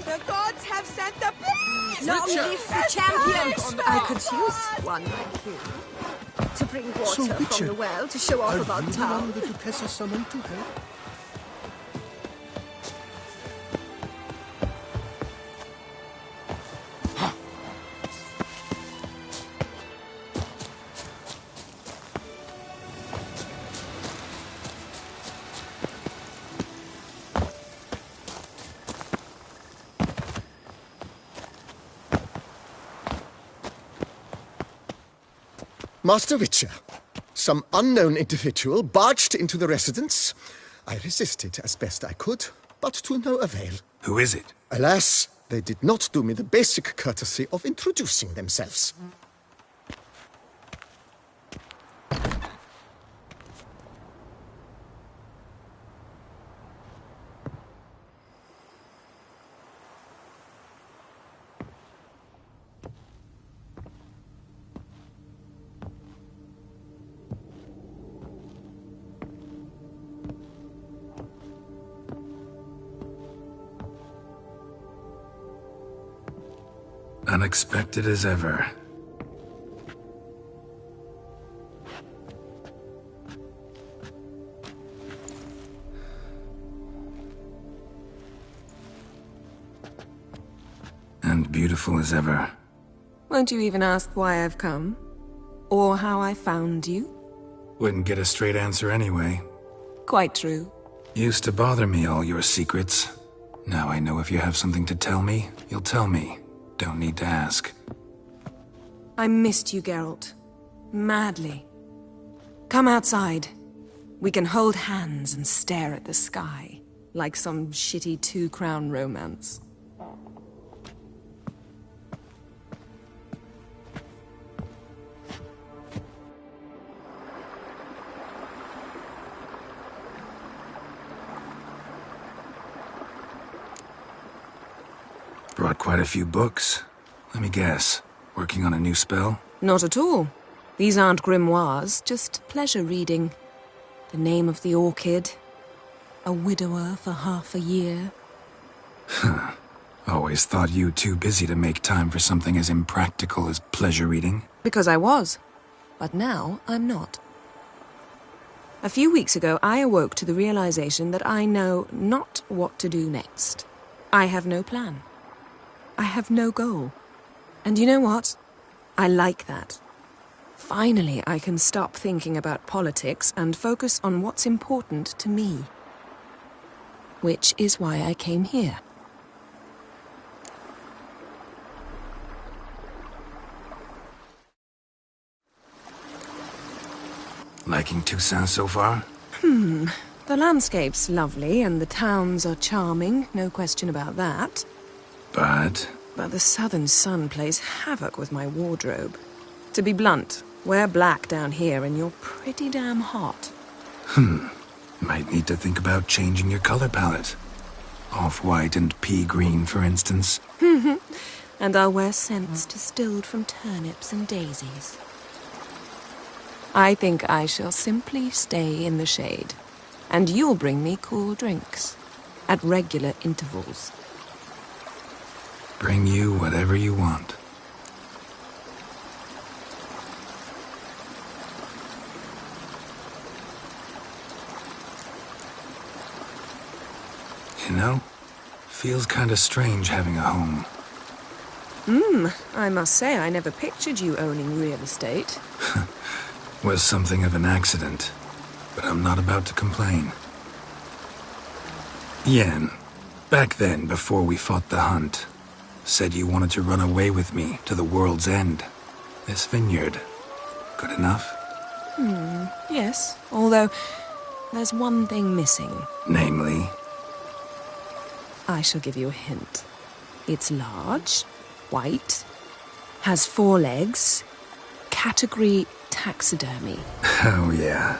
The gods have sent the beast! Long live the champion! I could use one like you. To bring water from the well to show off about town. The Duchess summoned to help? Master Witcher, some unknown individual barged into the residence. I resisted as best I could, but to no avail. Who is it? Alas, they did not do me the basic courtesy of introducing themselves. Unexpected as ever. And beautiful as ever. Won't you even ask why I've come? Or how I found you? Wouldn't get a straight answer anyway. Quite true. Used to bother me, all your secrets. Now I know if you have something to tell me, you'll tell me. Don't need to ask. I missed you, Geralt. Madly. Come outside. We can hold hands and stare at the sky, like some shitty two-crown romance. Brought quite a few books. Let me guess. Working on a new spell? Not at all. These aren't grimoires, just pleasure reading. The Name of the Orchid. A widower for half a year. Huh. Always thought you too busy to make time for something as impractical as pleasure reading. Because I was. But now I'm not. A few weeks ago, I awoke to the realization that I know not what to do next. I have no plan. I have no goal. And you know what? I like that. Finally, I can stop thinking about politics and focus on what's important to me. Which is why I came here. Liking Toussaint so far? The landscape's lovely and the towns are charming, no question about that. But the southern sun plays havoc with my wardrobe. To be blunt, wear black down here and you're pretty damn hot. Might need to think about changing your color palette. Off-white and pea green, for instance. And I'll wear scents distilled from turnips and daisies. I think I shall simply stay in the shade, and you'll bring me cool drinks at regular intervals. Bring you whatever you want. You know, feels kinda strange having a home. I must say I never pictured you owning real estate. Was something of an accident, but I'm not about to complain. Yen, back then, before we fought the hunt, said you wanted to run away with me to the world's end. This vineyard. Good enough? Yes, although there's one thing missing. Namely? I shall give you a hint. It's large, white, has 4 legs, category taxidermy. Oh yeah,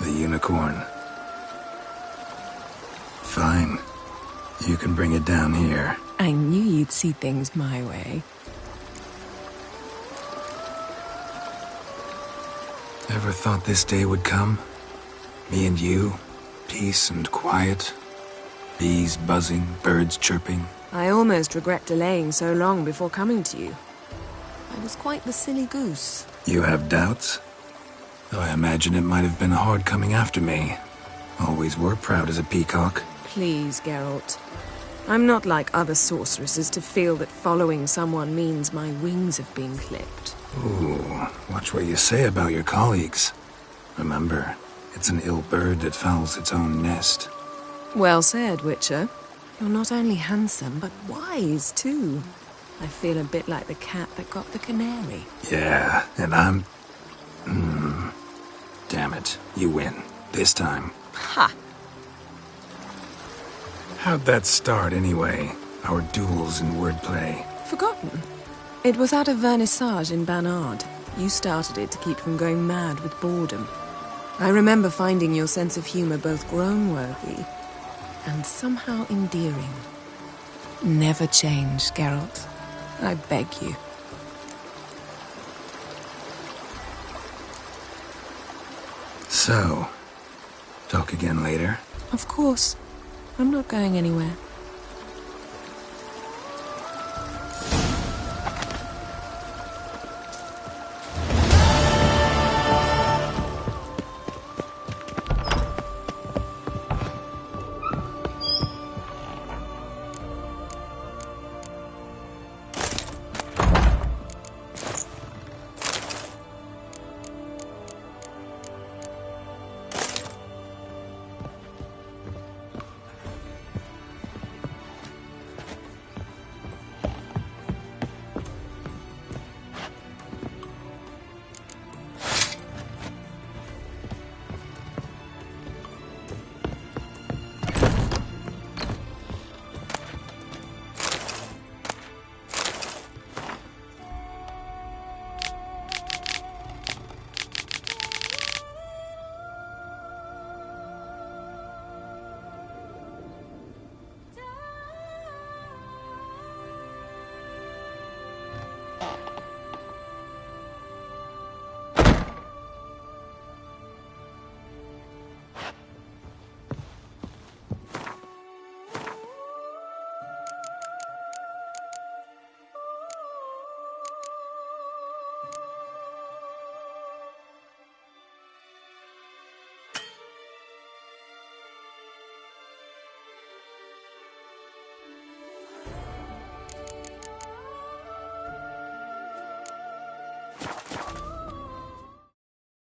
the unicorn. Fine. You can bring it down here. I knew you'd see things my way. Ever thought this day would come? Me and you, peace and quiet. Bees buzzing, birds chirping. I almost regret delaying so long before coming to you. I was quite the silly goose. You have doubts? Though I imagine it might have been hard coming after me. Always were proud as a peacock. Please, Geralt. I'm not like other sorceresses to feel that following someone means my wings have been clipped. Ooh, watch what you say about your colleagues. Remember, it's an ill bird that fouls its own nest. Well said, Witcher. You're not only handsome, but wise, too. I feel a bit like the cat that got the canary. Yeah, and I'm... Damn it, you win. This time. Ha! How'd that start, anyway? Our duels in wordplay. Forgotten. It was at a vernissage in Banard. You started it to keep from going mad with boredom. I remember finding your sense of humor both groan-worthy and somehow endearing. Never change, Geralt. I beg you. So, talk again later? Of course. I'm not going anywhere.